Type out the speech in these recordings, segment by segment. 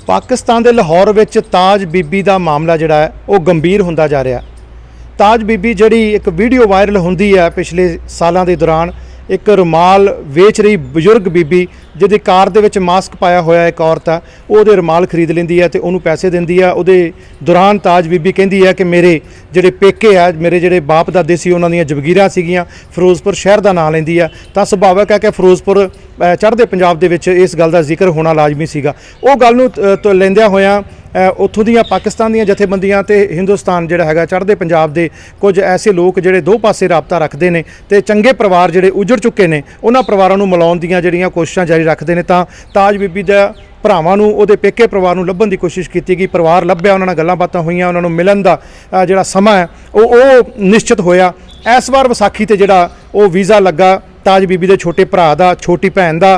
पाकिस्तान के लाहौर विच ताज बीबी का मामला जिहड़ा है वो गंभीर होंदा जा रहा। ताज बीबी जिहड़ी एक वीडियो वायरल होंदी है पिछले सालों के दौरान, एक रुमाल वेच रही बजुर्ग बीबी जिहदी कार दे विच मास्क पाया होया एक औरत है, वो रुमाल खरीद लैंदी है तो उन्होंने पैसे दिंदी है। उहदे दौरान ताज बीबी कहती है कि मेरे जिहड़े पेके है, मेरे जिहड़े बाप दादे सी उन्हां दीयां जगीरां सीगीआं, फिरोजपुर शहर का नाम लैंदी है। तो सुभाविक है कि फिरोजपुर चढ़दे पंजाब दे विच इस गल का जिक्र होना लाजमी सीगा। वो गल नूं लैंदिआं होइआं उत्थों दीआं पाकिस्तान दीआं जथेबंदियां ते हिंदुस्तान जिहड़ा हैगा चढ़दे पंजाब दे कुछ ऐसे लोग जिहड़े दो पासे राबता रखते हैं ते चंगे परिवार जिहड़े उजड़ चुके ने उन्हां परिवारां नूं मिलाउण दीआं जिहड़ियां कोशिशां जारी रखते हैं। तां ताज बीबी दा भरावां नूं उहदे पेके परिवार नूं लभण दी कोशिश कीती गई, परिवार लभ्या, उन्हां नाल गल्लां बातां होईआं, उन्हां नूं मिलण दा जिहड़ा समां है वो निश्चित होया। इस बार विसाखी ते जिहड़ा वो वीज़ा लगा ताज बीबी दे छोटे भरा दा, छोटी भैन दा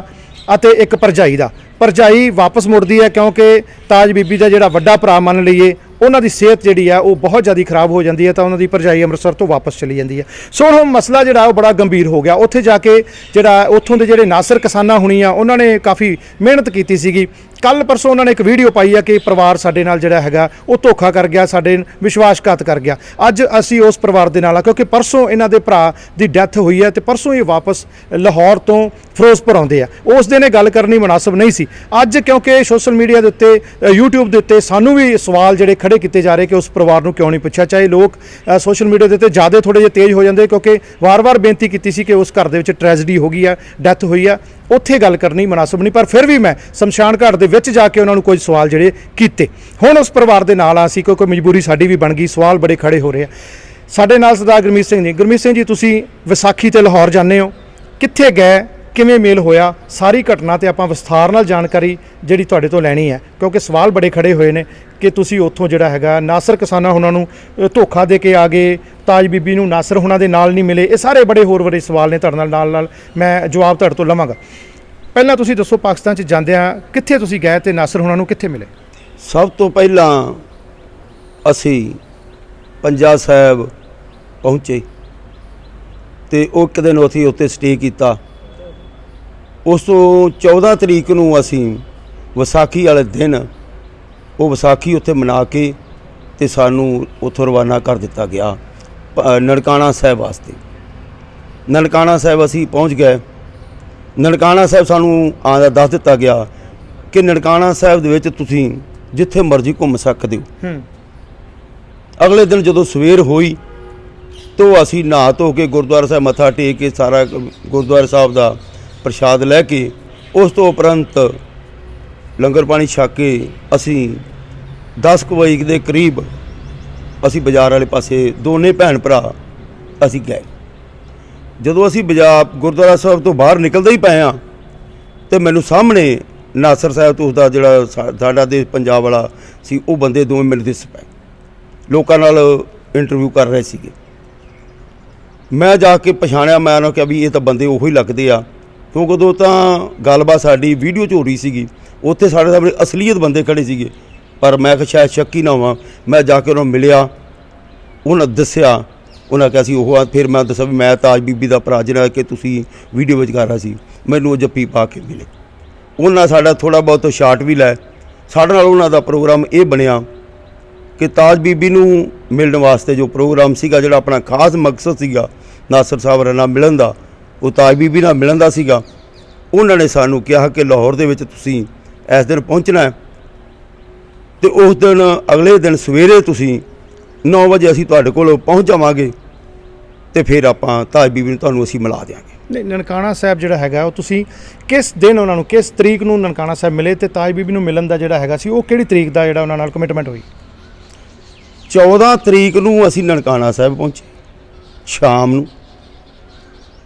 अते एक भरजाई दा। भरजाई वापस मुड़दी है क्योंकि ताज बीबी का जिहड़ा वड्डा भरा मान लीए उन्हां दी सेहत जिहड़ी है वो बहुत ज़्यादा खराब हो जाती है, तो उन्हां दी भरजाई अमृतसर तो वापस चली जाती है। सो हुण मसला जिहड़ा वो बड़ा गंभीर हो गया। उत्थे जाके जिहड़ा उत्थों दे जिहड़े नासिर किसानां होणीआं उन्होंने काफ़ी मेहनत की सीगी। कल परसों उन्होंने एक वीडियो पाई है कि परिवार साडे नाल जिहड़ा हैगा वो धोखा कर गया, साडे विश्वासघात कर गया। अज असी उस परिवार दे नाल आ क्योंकि परसों इन्हां दे भरा दी डैथ हुई है तो परसों ये वापस लाहौर तो फिरोजपुर आउंदे आ। उस दिन ये गल करनी मुनासिब नहीं सी। अज क्योंकि सोशल मीडिया के उत्ते यूट्यूब के उत्ते सानू भी सवाल जिहड़े खड़े किए जा रहे कि उस परिवार नूं क्यों नहीं पुछया, चाहे लोग सोशल मीडिया के उत्ते ज़्यादा थोड़े जे तेज़ हो जाते क्योंकि वार वार बेनती की सी कि उस घर दे विच ट्रैजेडी हो गई है, डैथ हुई है, उत्थे गल करनी मुनासिब नहीं। पर फिर भी मैं शमशान घाट दे विच जाके उन्होंने कुछ सवाल जिहड़े कीते। हुण उस परिवार दे नाल आसी क्योंकि मजबूरी साडी भी बन गई, सवाल बड़े खड़े हो रहे हैं। साडे नाल सरदार गुरमीत सिंह जी। गुरमीत सिंह जी, तुसीं विसाखी ते लाहौर जाने हो, कित्थे गए, किवें मेल होया, सारी घटना ते आपां विस्तार नाल जानकारी जिहड़ी तुहाडे तो लैणी है क्योंकि सवाल बड़े खड़े होए ने कि तुसीं उत्थों जिहड़ा हैगा नासिर किसानां हुणां नूं धोखा दे के आ गए, ताज बीबी नूं नासिर हुणां दे नाल नहीं मिले। ये सारे बड़े होर बड़े सवाल ने, तुहाडे नाल मैं जवाब तुहाडे तो लवांगा। पहलां तुसीं दसो पाकिस्तान च जांदिआं कित्थे तुसीं गए ते नासिर हुणां नूं कित्थे मिले? सब तो पहलां असी पंजा साहिब पहुँचे तो एक दिन असीं उत्ते स्टे किया। उस तो 14 तरीक नूं असीं विसाखी वाले दिन वो विसाखी उत्थे मना के ते सानू उत्थों रवाना कर दिता गया ननकाना साहिब वास्ते। ननकाना साहिब असीं पहुँच गए। ननकाना साहिब सानू आंदा दस दिता गया कि ननकाना साहिब दे विच तुसीं जिथे मर्जी घूम सकदे हो। अगले दिन जदों सवेर होई तो असीं नहा धो के गुरुद्वारा साहिब मत्था टेक के सारा गुरुद्वारा साहिब दा प्रशाद लैके उस तो उपरंत लंगर पानी छक के असीं 10 बजे के करीब असीं बाज़ार वाले पासे दोने भैन भरा असीं गए। जदों असीं बाज़ार गुरुद्वारा साहिब तो बाहर निकलते ही पे हाँ तो मैनू सामने नासिर साहिब तो उसका जिहड़ा साडा देश पंजाब वाला सी वो बंदे दोवें मैनू दिस पे लोकां नाल इंटरव्यू कर रहे सीगे। मैं जाके पछाणिया, मैं उन्होंने कहा भी ये तो बंदे उही लगते आ क्योंकि उदों तां गलबात साडी वीडियो च हो रही सीगी, उत्थे साडे सामने असलीयत बंदे खड़े सीगे। पर मैं शायद शक्की ना होवां, मैं जाके उन्होंने मिलिया, उन्हें दस्सिया, उन्हें कहा सी ओह। फिर मैं दस्सिया भी मैं ताज बीबी का भरा जिहड़ा कि तुसीं वीडियो विच कर रहा सी, मैनूं जप्पी पा के मिले। उन्हें साडा थोड़ा बहुत शाट भी लै। साडे नाल उन्हां दा प्रोग्राम ये बनिया कि ताज बीबी नूं मिलण वास्ते जो प्रोग्राम सीगा, जिहड़ा अपना खास मकसद सीगा नासिर साहब नाल मिलण दा, वो ताज बीबी नाल मिलण दा सीगा। उन्होंने सानू कहा कि लाहौर दे विच तुसीं इस दिन पहुँचना है तो उस दिन अगले दिन सवेरे तुसीं 9 बजे असीं तुहाडे कोल पहुँच जावांगे तो फिर आपां ताज बीबी नूं तुहानूं असीं मिला देंगे। नहीं, ननकाना साहिब जिहड़ा हैगा वो तुसीं किस दिन उन्होंने किस तरीक नूं ननकाना साहिब मिले तो ताज बीबी नूं मिलण दा जिहड़ा हैगा सी वो किहड़ी तरीक दा जिहड़ा उन्हां नाल कमिटमेंट हुई? 14 तरीक नूं असीं ननकाना साहिब पहुँचे शाम नूं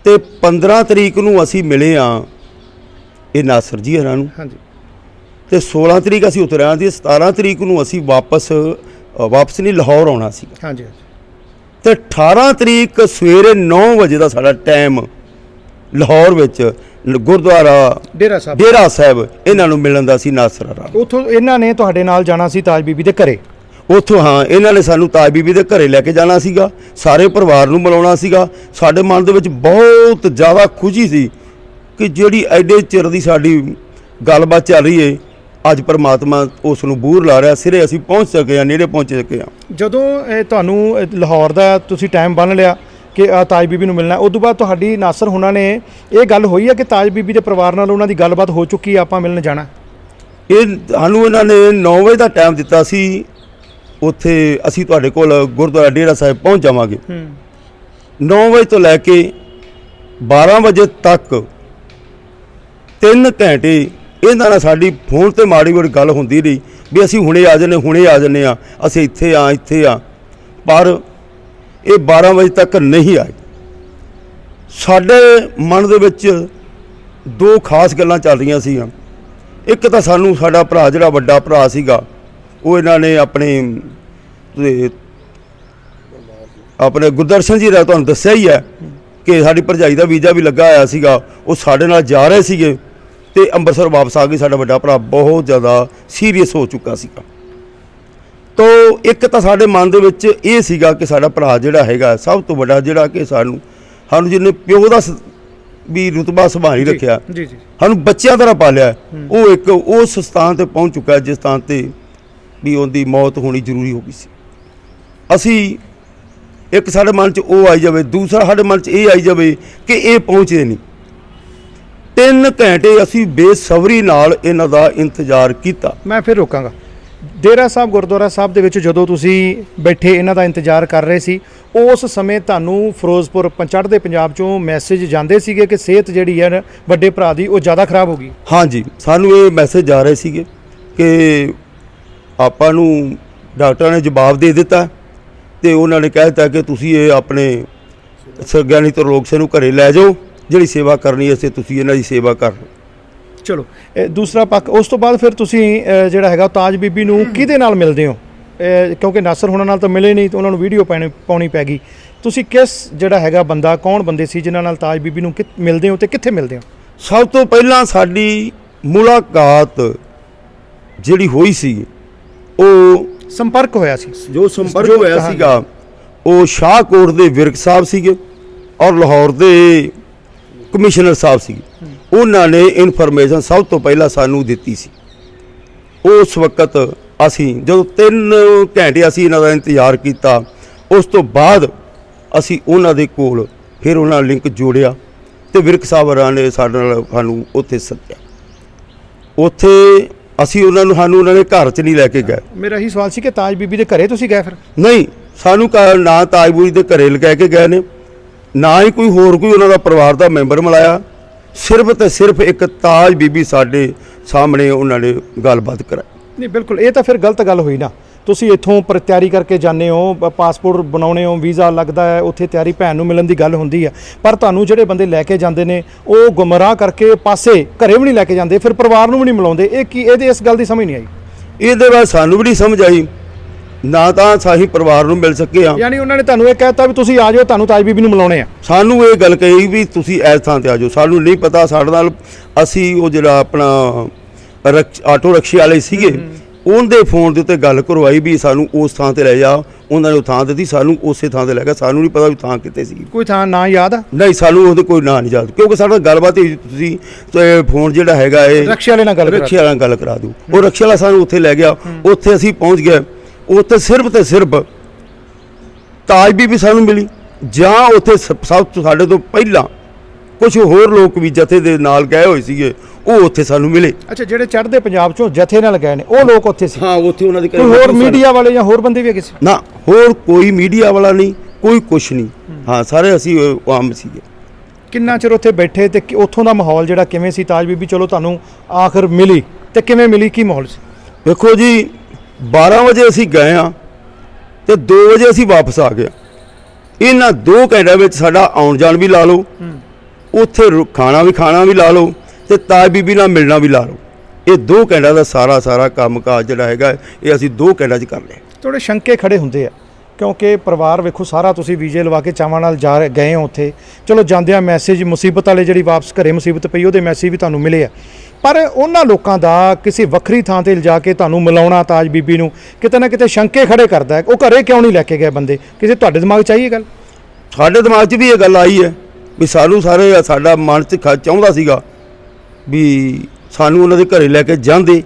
ते 15 तरीक नूं असीं मिले हाँ ये नासिर जी हरां नूं। हाँ जी। तो 16 तरीक असीं उतरे हाँ, 17 तरीक नूं असीं वापस नहीं लाहौर आउणा सी। हाँ जी। तो 18 तरीक सवेरे 9 बजे का साडा टाइम लाहौर विच गुरुद्वारा डेरा साहिब इन्हां नूं मिलण दा सी नासिर हरां। उत्थों इन्हां ने तुहाडे नाल जाना सी ताज बीबी दे घरे? उत्थों हाँ, इन्हां ने सानू ताज बीबी दे घरे लैके जाना सीगा, सारे परिवार नूं मिलाउणा सीगा। साडे मन दे विच बहुत ज़्यादा खुशी सी कि जिहड़ी एडे चिर दी साडी गलबात चल रही है ਅੱਜ ਪਰਮਾਤਮਾ ਉਸ ਨੂੰ ਬੂਰ ਲਾ ਰਿਹਾ, ਸਿਰੇ ਅਸੀਂ ਪਹੁੰਚ ਸਕੇ ਹਾਂ, ਨੇੜੇ ਪਹੁੰਚ ਸਕੇ ਹਾਂ। ਜਦੋਂ ਤੁਹਾਨੂੰ ਲਾਹੌਰ ਦਾ ਤੁਸੀਂ ਟਾਈਮ ਬੰਨ੍ਹ ਲਿਆ ਕਿ ਤਾਜ ਬੀਬੀ ਨੂੰ ਮਿਲਣਾ, ਉਸ ਤੋਂ ਬਾਅਦ ਤੁਹਾਡੀ ਨਾਸਰ ਹੁਣਾਂ ਨੇ ਇਹ ਗੱਲ ਹੋਈ ਹੈ ਕਿ ਤਾਜ ਬੀਬੀ ਦੇ ਪਰਿਵਾਰ ਨਾਲ ਉਹਨਾਂ ਦੀ ਗੱਲਬਾਤ ਹੋ ਚੁੱਕੀ ਹੈ, ਆਪਾਂ ਮਿਲਣ ਜਾਣਾ? ਇਹ ਸਾਨੂੰ ਇਹਨਾਂ ਨੇ 9 ਵਜੇ ਦਾ ਟਾਈਮ ਦਿੱਤਾ ਸੀ, ਉੱਥੇ ਅਸੀਂ ਤੁਹਾਡੇ ਕੋਲ ਗੁਰਦੁਆਰਾ ਡੇਰਾ ਸਾਹਿਬ ਪਹੁੰਚ ਜਾਵਾਂਗੇ। 9 ਵਜੇ ਤੋਂ ਲੈ ਕੇ 12 ਵਜੇ ਤੱਕ 3 ਘੰਟੇ ਇਹਨਾਂ ਨਾਲ ਸਾਡੀ ਫੋਨ ਤੇ ਮਾੜੀ ਮੋਟੀ ਗੱਲ ਹੁੰਦੀ ਰਹੀ ਵੀ ਅਸੀਂ ਹੁਣੇ ਆ ਜਾਂਦੇ ਆ, ਅਸੀਂ ਇੱਥੇ ਆ, ਪਰ ਇਹ 12 ਵਜੇ ਤੱਕ ਨਹੀਂ ਆਏ। ਸਾਡੇ ਮਨ ਦੇ ਵਿੱਚ 2 ਖਾਸ ਗੱਲਾਂ ਚੱਲ ਰਹੀਆਂ ਸੀਗੀਆਂ। ਇੱਕ ਤਾਂ ਸਾਨੂੰ ਸਾਡਾ ਭਰਾ ਜਿਹੜਾ ਵੱਡਾ ਭਰਾ ਸੀਗਾ, ਉਹ ਇਹਨਾਂ ਨੇ ਆਪਣੇ ਗੁਰਦਰਸ਼ਨ ਜੀ ਦਾ ਤੁਹਾਨੂੰ ਦੱਸਿਆ ਹੀ ਹੈ ਕਿ ਸਾਡੀ ਭਰਜਾਈ ਦਾ ਵੀਜ਼ਾ ਵੀ ਲੱਗਾ ਹੋਇਆ ਸੀਗਾ, ਉਹ ਸਾਡੇ ਨਾਲ ਜਾ ਰਹੇ ਸੀਗੇ ਤੇ ਅੰਮ੍ਰਿਤਸਰ ਵਾਪਸ ਆ ਗਏ। ਸਾਡਾ ਵੱਡਾ ਭਰਾ ਬਹੁਤ ਜ਼ਿਆਦਾ ਸੀਰੀਅਸ ਹੋ ਚੁੱਕਾ ਸੀਗਾ। ਤੋ ਇੱਕ ਤਾਂ ਸਾਡੇ ਮਨ ਦੇ ਵਿੱਚ ਇਹ ਸੀਗਾ ਕਿ ਸਾਡਾ ਭਰਾ ਜਿਹੜਾ ਹੈਗਾ ਸਭ ਤੋਂ ਵੱਡਾ, ਜਿਹੜਾ ਕਿ ਸਾਨੂੰ ਜਿਹਨੇ ਪਿਓ ਦਾ ਵੀ ਰੁਤਬਾ ਸੰਭਾਲੀ ਰੱਖਿਆ, ਸਾਨੂੰ ਬੱਚਿਆਂ ਤਰ੍ਹਾਂ ਪਾਲਿਆ, ਉਹ ਇੱਕ ਉਸ ਸਥਾਨ ਤੇ ਪਹੁੰਚ ਚੁੱਕਾ ਜਿਸ ਸਥਾਨ ਤੇ ਵੀ ਉਹਦੀ ਮੌਤ ਹੋਣੀ ਜ਼ਰੂਰੀ ਹੋ ਗਈ ਸੀ। ਅਸੀਂ ਇੱਕ ਸਾਡੇ ਮਨ 'ਚ ਉਹ ਆਈ ਜਾਵੇ, ਦੂਸਰਾ ਸਾਡੇ ਮਨ 'ਚ ਇਹ ਆਈ ਜਾਵੇ ਕਿ ਇਹ ਪਹੁੰਚਦੇ ਨਹੀਂ। 3 ਘੰਟੇ ਅਸੀਂ ਬੇਸਬਰੀ ਨਾਲ ਇਹਨਾਂ ਦਾ ਇੰਤਜ਼ਾਰ ਕੀਤਾ। ਮੈਂ ਫਿਰ ਰੋਕਾਂਗਾ। ਡੇਰਾ ਸਾਹਿਬ ਗੁਰਦੁਆਰਾ ਸਾਹਿਬ ਦੇ ਵਿੱਚ ਜਦੋਂ ਤੁਸੀਂ ਬੈਠੇ ਇਹਨਾਂ ਦਾ ਇੰਤਜ਼ਾਰ ਕਰ ਰਹੇ ਸੀ, ਉਸ ਸਮੇਂ ਤੁਹਾਨੂੰ ਫਿਰੋਜ਼ਪੁਰ ਚੜ੍ਹਦੇ ਪੰਜਾਬ 'ਚੋਂ ਮੈਸੇਜ ਜਾਂਦੇ ਸੀਗੇ ਕਿ ਸਿਹਤ ਜਿਹੜੀ ਹੈ ਵੱਡੇ ਭਰਾ ਦੀ ਉਹ ਜ਼ਿਆਦਾ ਖਰਾਬ ਹੋ ਗਈ? ਹਾਂਜੀ, ਸਾਨੂੰ ਇਹ ਮੈਸੇਜ ਜਾ ਰਹੇ ਸੀਗੇ ਕਿ ਆਪਾਂ ਨੂੰ ਡਾਕਟਰਾਂ ਨੇ ਜਵਾਬ ਦੇ ਦਿੱਤਾ ਤੇ ਉਹਨਾਂ ਨੇ ਕਹਿ ਦਿੱਤਾ ਕਿ ਤੁਸੀਂ ਇਹ ਆਪਣੇ ਸਰਗਿਆਨੀ ਤਰਲੋਕ ਸਿੰਘ ਨੂੰ ਘਰੇ ਲੈ ਜਾਓ, ਜਿਹੜੀ ਸੇਵਾ ਕਰਨੀ ਹੈ ਤੁਸੀਂ ਇਹਨਾਂ ਦੀ ਸੇਵਾ ਕਰ ਲਓ। ਚਲੋ, ਦੂਸਰਾ ਪੱਖ, ਉਸ ਤੋਂ ਬਾਅਦ ਫਿਰ ਤੁਸੀਂ ਜਿਹੜਾ ਹੈਗਾ ਤਾਜ ਬੀਬੀ ਨੂੰ ਕਿਹਦੇ ਨਾਲ ਮਿਲਦੇ ਹੋ? ਕਿਉਂਕਿ ਨਾਸਰ ਹੁਣਾਂ ਨਾਲ ਤਾਂ ਮਿਲੇ ਨਹੀਂ, ਤਾਂ ਉਹਨਾਂ ਨੂੰ ਵੀਡੀਓ ਪਾਉਣੀ ਪੈ ਗਈ। ਤੁਸੀਂ ਕਿਸ ਜਿਹੜਾ ਹੈਗਾ ਬੰਦਾ, ਕੌਣ ਬੰਦੇ ਸੀ ਜਿਨ੍ਹਾਂ ਨਾਲ ਤਾਜ ਬੀਬੀ ਨੂੰ ਮਿਲਦੇ ਹੋ ਤੇ ਕਿੱਥੇ ਮਿਲਦੇ ਹੋ? ਸਭ ਤੋਂ ਪਹਿਲਾਂ ਸਾਡੀ ਮੁਲਾਕਾਤ ਜਿਹੜੀ ਹੋਈ ਸੀ, ਉਹ ਸੰਪਰਕ ਹੋਇਆ ਸੀ, ਜੋ ਸੰਪਰਕ ਹੋਇਆ ਸੀਗਾ, ਉਹ ਸ਼ਾਹਕੋਟ ਦੇ ਵਿਰਕ ਸਾਹਿਬ ਸੀਗੇ ਔਰ ਲਾਹੌਰ ਦੇ ਕਮਿਸ਼ਨਰ ਸਾਹਿਬ ਸੀਗੇ। ਉਹਨਾਂ ਨੇ ਇਨਫੋਰਮੇਸ਼ਨ ਸਭ ਤੋਂ ਪਹਿਲਾਂ ਸਾਨੂੰ ਦਿੱਤੀ ਸੀ। ਉਸ ਵਕਤ ਅਸੀਂ ਜਦੋਂ 3 ਘੰਟੇ ਅਸੀਂ ਇਹਨਾਂ ਦਾ ਇੰਤਜ਼ਾਰ ਕੀਤਾ, ਉਸ ਤੋਂ ਬਾਅਦ ਅਸੀਂ ਉਹਨਾਂ ਦੇ ਕੋਲ ਫਿਰ ਉਹਨਾਂ ਨਾਲ ਲਿੰਕ ਜੋੜਿਆ ਤੇ ਵਿਰਕ ਸਾਹਿਬਾਂ ਨੇ ਸਾਨੂੰ ਉੱਥੇ ਸੱਦਿਆ। ਉੱਥੇ ਅਸੀਂ ਉਹਨਾਂ ਨੇ ਘਰ 'ਚ ਨਹੀਂ ਲੈ ਕੇ ਗਏ। ਮੇਰਾ ਇਹੀ ਸਵਾਲ ਸੀ ਕਿ ਤਾਜ ਬੀਬੀ ਦੇ ਘਰੇ ਤੁਸੀਂ ਗਏ? ਫਿਰ ਨਹੀਂ, ਸਾਨੂੰ ਨਾ ਤਾਜ ਬੀਬੀ ਦੇ ਘਰੇ ਲੈ ਕੇ ਗਏ ਨੇ, ਨਾ ਹੀ ਕੋਈ ਉਹਨਾਂ ਦਾ ਪਰਿਵਾਰ ਦਾ ਮੈਂਬਰ ਮਿਲਾਇਆ। ਸਿਰਫ ਤੇ ਸਿਰਫ ਇੱਕ ਤਾਜ ਬੀਬੀ ਸਾਡੇ ਸਾਹਮਣੇ ਉਹਨਾਂ ਨੇ ਗੱਲਬਾਤ ਕਰਾਈ। ਨਹੀਂ, ਬਿਲਕੁਲ, ਇਹ ਤਾਂ ਫਿਰ ਗਲਤ ਗੱਲ ਹੋਈ ਨਾ। ਤੁਸੀਂ ਇੱਥੋਂ ਤਿਆਰੀ ਕਰਕੇ ਜਾਂਦੇ ਹੋ, ਪਾਸਪੋਰਟ ਬਣਾਉਣੇ ਹੋ, ਵੀਜ਼ਾ ਲੱਗਦਾ ਹੈ, ਉੱਥੇ ਤਿਆਰੀ ਭੈਣ ਨੂੰ ਮਿਲਣ ਦੀ ਗੱਲ ਹੁੰਦੀ ਹੈ, ਪਰ ਤੁਹਾਨੂੰ ਜਿਹੜੇ ਬੰਦੇ ਲੈ ਕੇ ਜਾਂਦੇ ਨੇ ਉਹ ਗੁੰਮਰਾਹ ਕਰਕੇ ਪਾਸੇ ਘਰੇ ਵੀ ਨਹੀਂ ਲੈ ਕੇ ਜਾਂਦੇ, ਫਿਰ ਪਰਿਵਾਰ ਨੂੰ ਵੀ ਨਹੀਂ ਮਿਲਾਉਂਦੇ। ਇਹਦੇ ਇਸ ਗੱਲ ਦੀ ਸਮਝ ਨਹੀਂ ਆਈ। ਇਹਦੇ ਬਾਅਦ ਸਾਨੂੰ ਵੀ ਨਹੀਂ ਸਮਝ ਆਈ, ਨਾ ਤਾਂ ਸਾਹੀ ਪਰਿਵਾਰ ਨੂੰ ਮਿਲ ਸਕੇ ਆ। ਯਾਨੀ ਉਹਨਾਂ ਨੇ ਤੁਹਾਨੂੰ ਇਹ ਕਹਿਤਾ ਵੀ ਤੁਸੀਂ ਆ ਜਾਓ, ਤੁਹਾਨੂੰ ਤਾਜ ਬੀਬੀ ਨੂੰ ਮਿਲਾਉਣੇ ਆ। ਸਾਨੂੰ ਇਹ ਗੱਲ ਕਹੀ ਵੀ ਤੁਸੀਂ ਇਸ ਥਾਂ ਤੇ ਆ ਜਾਓ। ਸਾਨੂੰ ਨਹੀਂ ਪਤਾ, ਸਾਡੇ ਨਾਲ ਅਸੀਂ ਉਹ ਜਿਹੜਾ ਆਪਣਾ ਆਟੋ ਰਿਕਸ਼ੇ ਵਾਲੇ ਸੀਗੇ, ਉਹਦੇ ਫੋਨ ਦੇ ਉੱਤੇ ਗੱਲ ਕਰਵਾਈ ਵੀ ਸਾਨੂੰ ਉਸ ਥਾਂ ਤੇ ਲੈ ਜਾ। ਉਹਨਾਂ ਨੇ ਉਹ ਥਾਂ ਦਿੱਤੀ, ਸਾਨੂੰ ਉਸੇ ਥਾਂ ਤੇ ਲੈ ਗਿਆ। ਸਾਨੂੰ ਨਹੀਂ ਪਤਾ ਵੀ ਥਾਂ ਕਿੱਥੇ ਸੀ। ਕੋਈ ਥਾਂ ਨਾਂ ਯਾਦ ਆ? ਨਹੀਂ, ਸਾਨੂੰ ਉਹਦੇ ਕੋਈ ਨਾਂ ਨਹੀਂ ਯਾਦ, ਕਿਉਂਕਿ ਸਾਡਾ ਗੱਲਬਾਤ ਹੀ ਤੁਸੀਂ ਫੋਨ ਜਿਹੜਾ ਹੈਗਾ ਇਹ ਰਿਕਸ਼ੇ ਵਾਲੇ ਨਾਲ ਗੱਲ ਕਰਾ ਦਿਓ। ਉਹ ਰਿਕਸ਼ੇ ਵਾਲਾ ਸਾਨੂੰ ਉੱਥੇ ਲੈ ਗਿਆ, ਉੱਥੇ ਅਸੀਂ ਪਹੁੰਚ ਗਏ। ਉੱਥੇ ਸਿਰਫ ਤੇ ਸਿਰਫ ਤਾਜ ਬੀਬੀ ਸਾਨੂੰ ਮਿਲੀ, ਜਾਂ ਉੱਥੇ ਸਭ ਤੋਂ ਸਾਡੇ ਤੋਂ ਪਹਿਲਾਂ ਕੁਝ ਹੋਰ ਲੋਕ ਵੀ ਜਥੇ ਦੇ ਨਾਲ ਗਏ ਹੋਏ ਸੀਗੇ, ਉਹ ਉੱਥੇ ਸਾਨੂੰ ਮਿਲੇ। ਅੱਛਾ, ਜਿਹੜੇ ਚੜ੍ਹਦੇ ਪੰਜਾਬ ਚੋਂ ਜਥੇ ਨਾਲ ਗਏ ਨੇ ਉਹ ਲੋਕ ਉੱਥੇ ਸੀ? ਹਾਂ, ਉੱਥੇ ਉਹਨਾਂ ਦੇ ਕੋਈ ਹੋਰ ਮੀਡੀਆ ਵਾਲੇ ਜਾਂ ਹੋਰ ਬੰਦੇ ਵੀ ਹੈਗੇ ਸੀ? ਨਾ, ਹੋਰ ਕੋਈ ਮੀਡੀਆ ਵਾਲਾ ਨਹੀਂ, ਕੋਈ ਕੁਛ ਨਹੀਂ। ਹਾਂ, ਸਾਰੇ ਅਸੀਂ ਆਮ ਸੀਗੇ। ਕਿੰਨਾ ਚਿਰ ਉੱਥੇ ਬੈਠੇ ਤੇ ਉੱਥੋਂ ਦਾ ਮਾਹੌਲ ਜਿਹੜਾ ਕਿਵੇਂ ਸੀ? ਤਾਜ ਬੀਬੀ ਚਲੋ ਤੁਹਾਨੂੰ ਆਖਰ ਮਿਲੀ ਤੇ ਕਿਵੇਂ ਮਿਲੀ, ਕੀ ਮਾਹੌਲ ਸੀ? ਵੇਖੋ ਜੀ, 12 ਵਜੇ ਅਸੀਂ ਗਏ ਹਾਂ ਤੇ 2 ਵਜੇ ਅਸੀਂ ਵਾਪਸ ਆ ਗਏ। ਇਹਨਾਂ 2 ਘੰਟਿਆਂ ਵਿੱਚ ਸਾਡਾ ਆਉਣ ਜਾਣ ਵੀ ਲਾ ਲਓ, ਉੱਥੇ ਖਾਣਾ ਵੀ ਲਾ ਲਓ ਤੇ ਤਾਜ ਬੀਬੀ ਨਾਲ ਮਿਲਣਾ ਵੀ ਲਾ ਲਓ। ਇਹ 2 ਘੰਟਿਆਂ ਦਾ ਸਾਰਾ ਕੰਮ ਕਾਜ ਜਿਹੜਾ ਹੈਗਾ ਇਹ ਅਸੀਂ 2 ਘੰਟਿਆਂ 'ਚ ਕਰ ਲਿਆ। ਥੋੜੇ ਸ਼ੰਕੇ ਖੜੇ ਹੁੰਦੇ ਆ, ਕਿਉਂਕਿ ਪਰਿਵਾਰ ਵੇਖੋ ਸਾਰਾ ਤੁਸੀਂ ਵੀਜ਼ੇ ਲਵਾ ਕੇ ਚਾਵਾਂ ਨਾਲ ਗਏ ਹੋ ਉੱਥੇ। ਚਲੋ ਜਾਂਦਿਆਂ ਮੈਸੇਜ ਮੁਸੀਬਤ ਵਾਲੇ ਜਿਹੜੀ ਵਾਪਸ ਘਰੇ ਮੁਸੀਬਤ ਪਈ ਉਹਦੇ ਮੈਸੇਜ ਵੀ ਤੁਹਾਨੂੰ ਮਿਲੇ ਆ, ਪਰ ਉਹਨਾਂ ਲੋਕਾਂ ਦਾ ਕਿਸੇ ਵੱਖਰੀ ਥਾਂ ਤੇ ਲਿਜਾ ਕੇ ਤੁਹਾਨੂੰ ਮਿਲਾਉਣਾ ਤਾਜ ਬੀਬੀ ਨੂੰ ਕਿਤੇ ਨਾ ਕਿਤੇ ਸ਼ੰਕੇ ਖੜੇ ਕਰਦਾ ਹੈ। ਉਹ ਘਰੇ ਕਿਉਂ ਨਹੀਂ ਲੈ ਕੇ ਗਏ ਬੰਦੇ? ਕਿਸੇ ਤੁਹਾਡੇ ਦਿਮਾਗ 'ਚ ਆਈ ਇਹ ਗੱਲ? ਸਾਡੇ ਦਿਮਾਗ 'ਚ ਵੀ ਇਹ ਗੱਲ ਆਈ ਹੈ ਵੀ ਸਾਡਾ ਮਨ 'ਚ ਚਾਹੁੰਦਾ ਸੀਗਾ ਵੀ ਸਾਨੂੰ ਉਹਨਾਂ ਦੇ ਘਰੇ ਲੈ ਕੇ ਜਾਂਦੇ,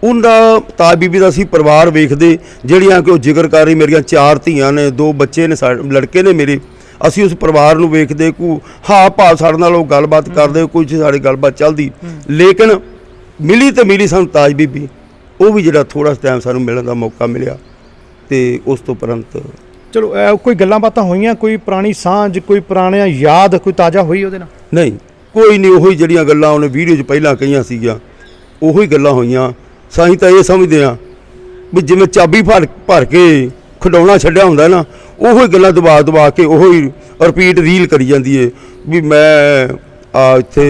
ਉਹਨਾਂ ਤਾਜ ਬੀਬੀ ਦਾ ਅਸੀਂ ਪਰਿਵਾਰ ਵੇਖਦੇ, ਜਿਹੜੀਆਂ ਕਿ ਉਹ ਜ਼ਿਕਰ ਕਰ ਰਹੀ, ਮੇਰੀਆਂ 4 ਧੀਆਂ ਨੇ, 2 ਬੱਚੇ ਨੇ, ਲੜਕੇ ਨੇ ਮੇਰੇ। ਅਸੀਂ ਉਸ ਪਰਿਵਾਰ ਨੂੰ ਵੇਖਦੇ, ਕੋ ਹਾਂ ਭਾਵ ਸਾਡੇ ਨਾਲ ਉਹ ਗੱਲਬਾਤ ਕਰਦੇ, ਕੁਝ ਸਾਡੀ ਗੱਲਬਾਤ ਚੱਲਦੀ, ਲੇਕਿਨ ਮਿਲੀ ਤੇ ਮਿਲੀ ਸਾਨੂੰ ਤਾਜ ਬੀਬੀ। ਉਹ ਵੀ ਜਿਹੜਾ ਥੋੜ੍ਹਾ ਟਾਈਮ ਸਾਨੂੰ ਮਿਲਣ ਦਾ ਮੌਕਾ ਮਿਲਿਆ, ਤੇ ਉਸ ਤੋਂ ਉਪਰੰਤ ਚਲੋ ਕੋਈ ਗੱਲਾਂ ਬਾਤਾਂ ਹੋਈਆਂ, ਕੋਈ ਪੁਰਾਣੀ ਸਾਂਝ, ਕੋਈ ਪੁਰਾਣੀਆਂ ਯਾਦ ਕੋਈ ਤਾਜ਼ਾ ਹੋਈ ਉਹਦੇ ਨਾਲ? ਨਹੀਂ, ਕੋਈ ਨਹੀਂ। ਉਹੀ ਜਿਹੜੀਆਂ ਗੱਲਾਂ ਉਹਨੇ ਵੀਡੀਓ 'ਚ ਪਹਿਲਾਂ ਕਹੀਆਂ ਸੀਗੀਆਂ, ਉਹੀ ਗੱਲਾਂ ਹੋਈਆਂ। ਸਾਈਂ ਤਾਂ ਇਹ ਸਮਝਦੇ ਹਾਂ ਵੀ ਜਿਵੇਂ ਚਾਬੀ ਭਰ ਕੇ ਖਿਡੌਣਾ ਛੱਡਿਆ ਹੁੰਦਾ ਨਾ, ਉਹੀ ਗੱਲਾਂ ਦਬਾ ਕੇ ਉਹੀ ਰਿਪੀਟ ਰੀਲ ਕਰੀ ਜਾਂਦੀ ਏ ਵੀ ਮੈਂ ਇੱਥੇ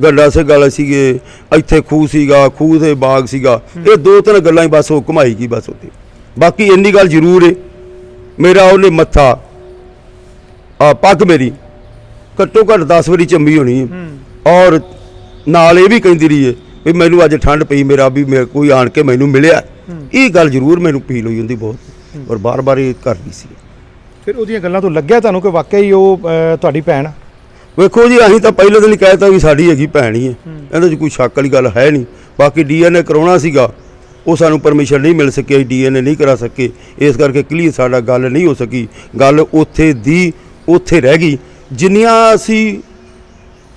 ਗੰਡਾ ਸੇ ਗੱਲ ਸੀਗੇ, ਇੱਥੇ ਖੂਹ ਸੀਗਾ, ਖੂਹ ਦੇ ਬਾਗ ਸੀਗਾ। ਇਹ 2-3 ਗੱਲਾਂ ਹੀ ਬਸ ਉਹ ਘੁਮਾਈ ਗਈ ਬਸ ਉੱਥੇ। ਬਾਕੀ ਇੰਨੀ ਗੱਲ ਜ਼ਰੂਰ ਏ, ਮੇਰਾ ਉਹਨੇ ਮੱਥਾ ਪੱਗ ਮੇਰੀ ਘੱਟੋ ਘੱਟ 10 ਵਾਰੀ ਚੰਬੀ ਹੋਣੀ ਹੈ। ਔਰ ਨਾਲ ਇਹ ਵੀ ਕਹਿੰਦੀ ਰਹੀ ਹੈ ਵੀ ਮੈਨੂੰ ਅੱਜ ਠੰਡ ਪਈ, ਮੇਰਾ ਵੀ ਕੋਈ ਆਣ ਕੇ ਮੈਨੂੰ ਮਿਲਿਆ। ਇਹ ਗੱਲ ਜ਼ਰੂਰ ਮੈਨੂੰ ਫੀਲ ਹੋਈ ਹੁੰਦੀ ਬਹੁਤ, ਔਰ ਬਾਰ-ਬਾਰ ਇਹ ਕਰਦੀ ਸੀ। ਫਿਰ ਉਹਦੀਆਂ ਗੱਲਾਂ ਤੋਂ ਲੱਗਿਆ ਤੁਹਾਨੂੰ ਕਿ ਵਾਕਈ ਉਹ ਤੁਹਾਡੀ ਭੈਣ? ਵੇਖੋ ਜੀ, ਅਸੀਂ ਤਾਂ ਪਹਿਲੇ ਦਿਨ ਹੀ ਕਹਿ ਤਾ ਵੀ ਸਾਡੀ ਹੈਗੀ ਭੈਣ ਹੀ ਹੈ, ਇਹਦੇ 'ਚ ਕੋਈ ਸ਼ੱਕ ਵਾਲੀ ਗੱਲ ਹੈ ਨਹੀਂ। ਬਾਕੀ DNA ਕਰਾਉਣਾ ਸੀਗਾ, ਉਹ ਸਾਨੂੰ ਪਰਮਿਸ਼ਨ ਨਹੀਂ ਮਿਲ ਸਕੀ, DNA ਨਹੀਂ ਕਰਾ ਸਕੇ, ਇਸ ਕਰਕੇ ਕਲੀਅਰ ਸਾਡਾ ਗੱਲ ਨਹੀਂ ਹੋ ਸਕੀ। ਗੱਲ ਉੱਥੇ ਦੀ ਉੱਥੇ ਰਹਿ ਗਈ। ਜਿੰਨੀਆਂ ਅਸੀਂ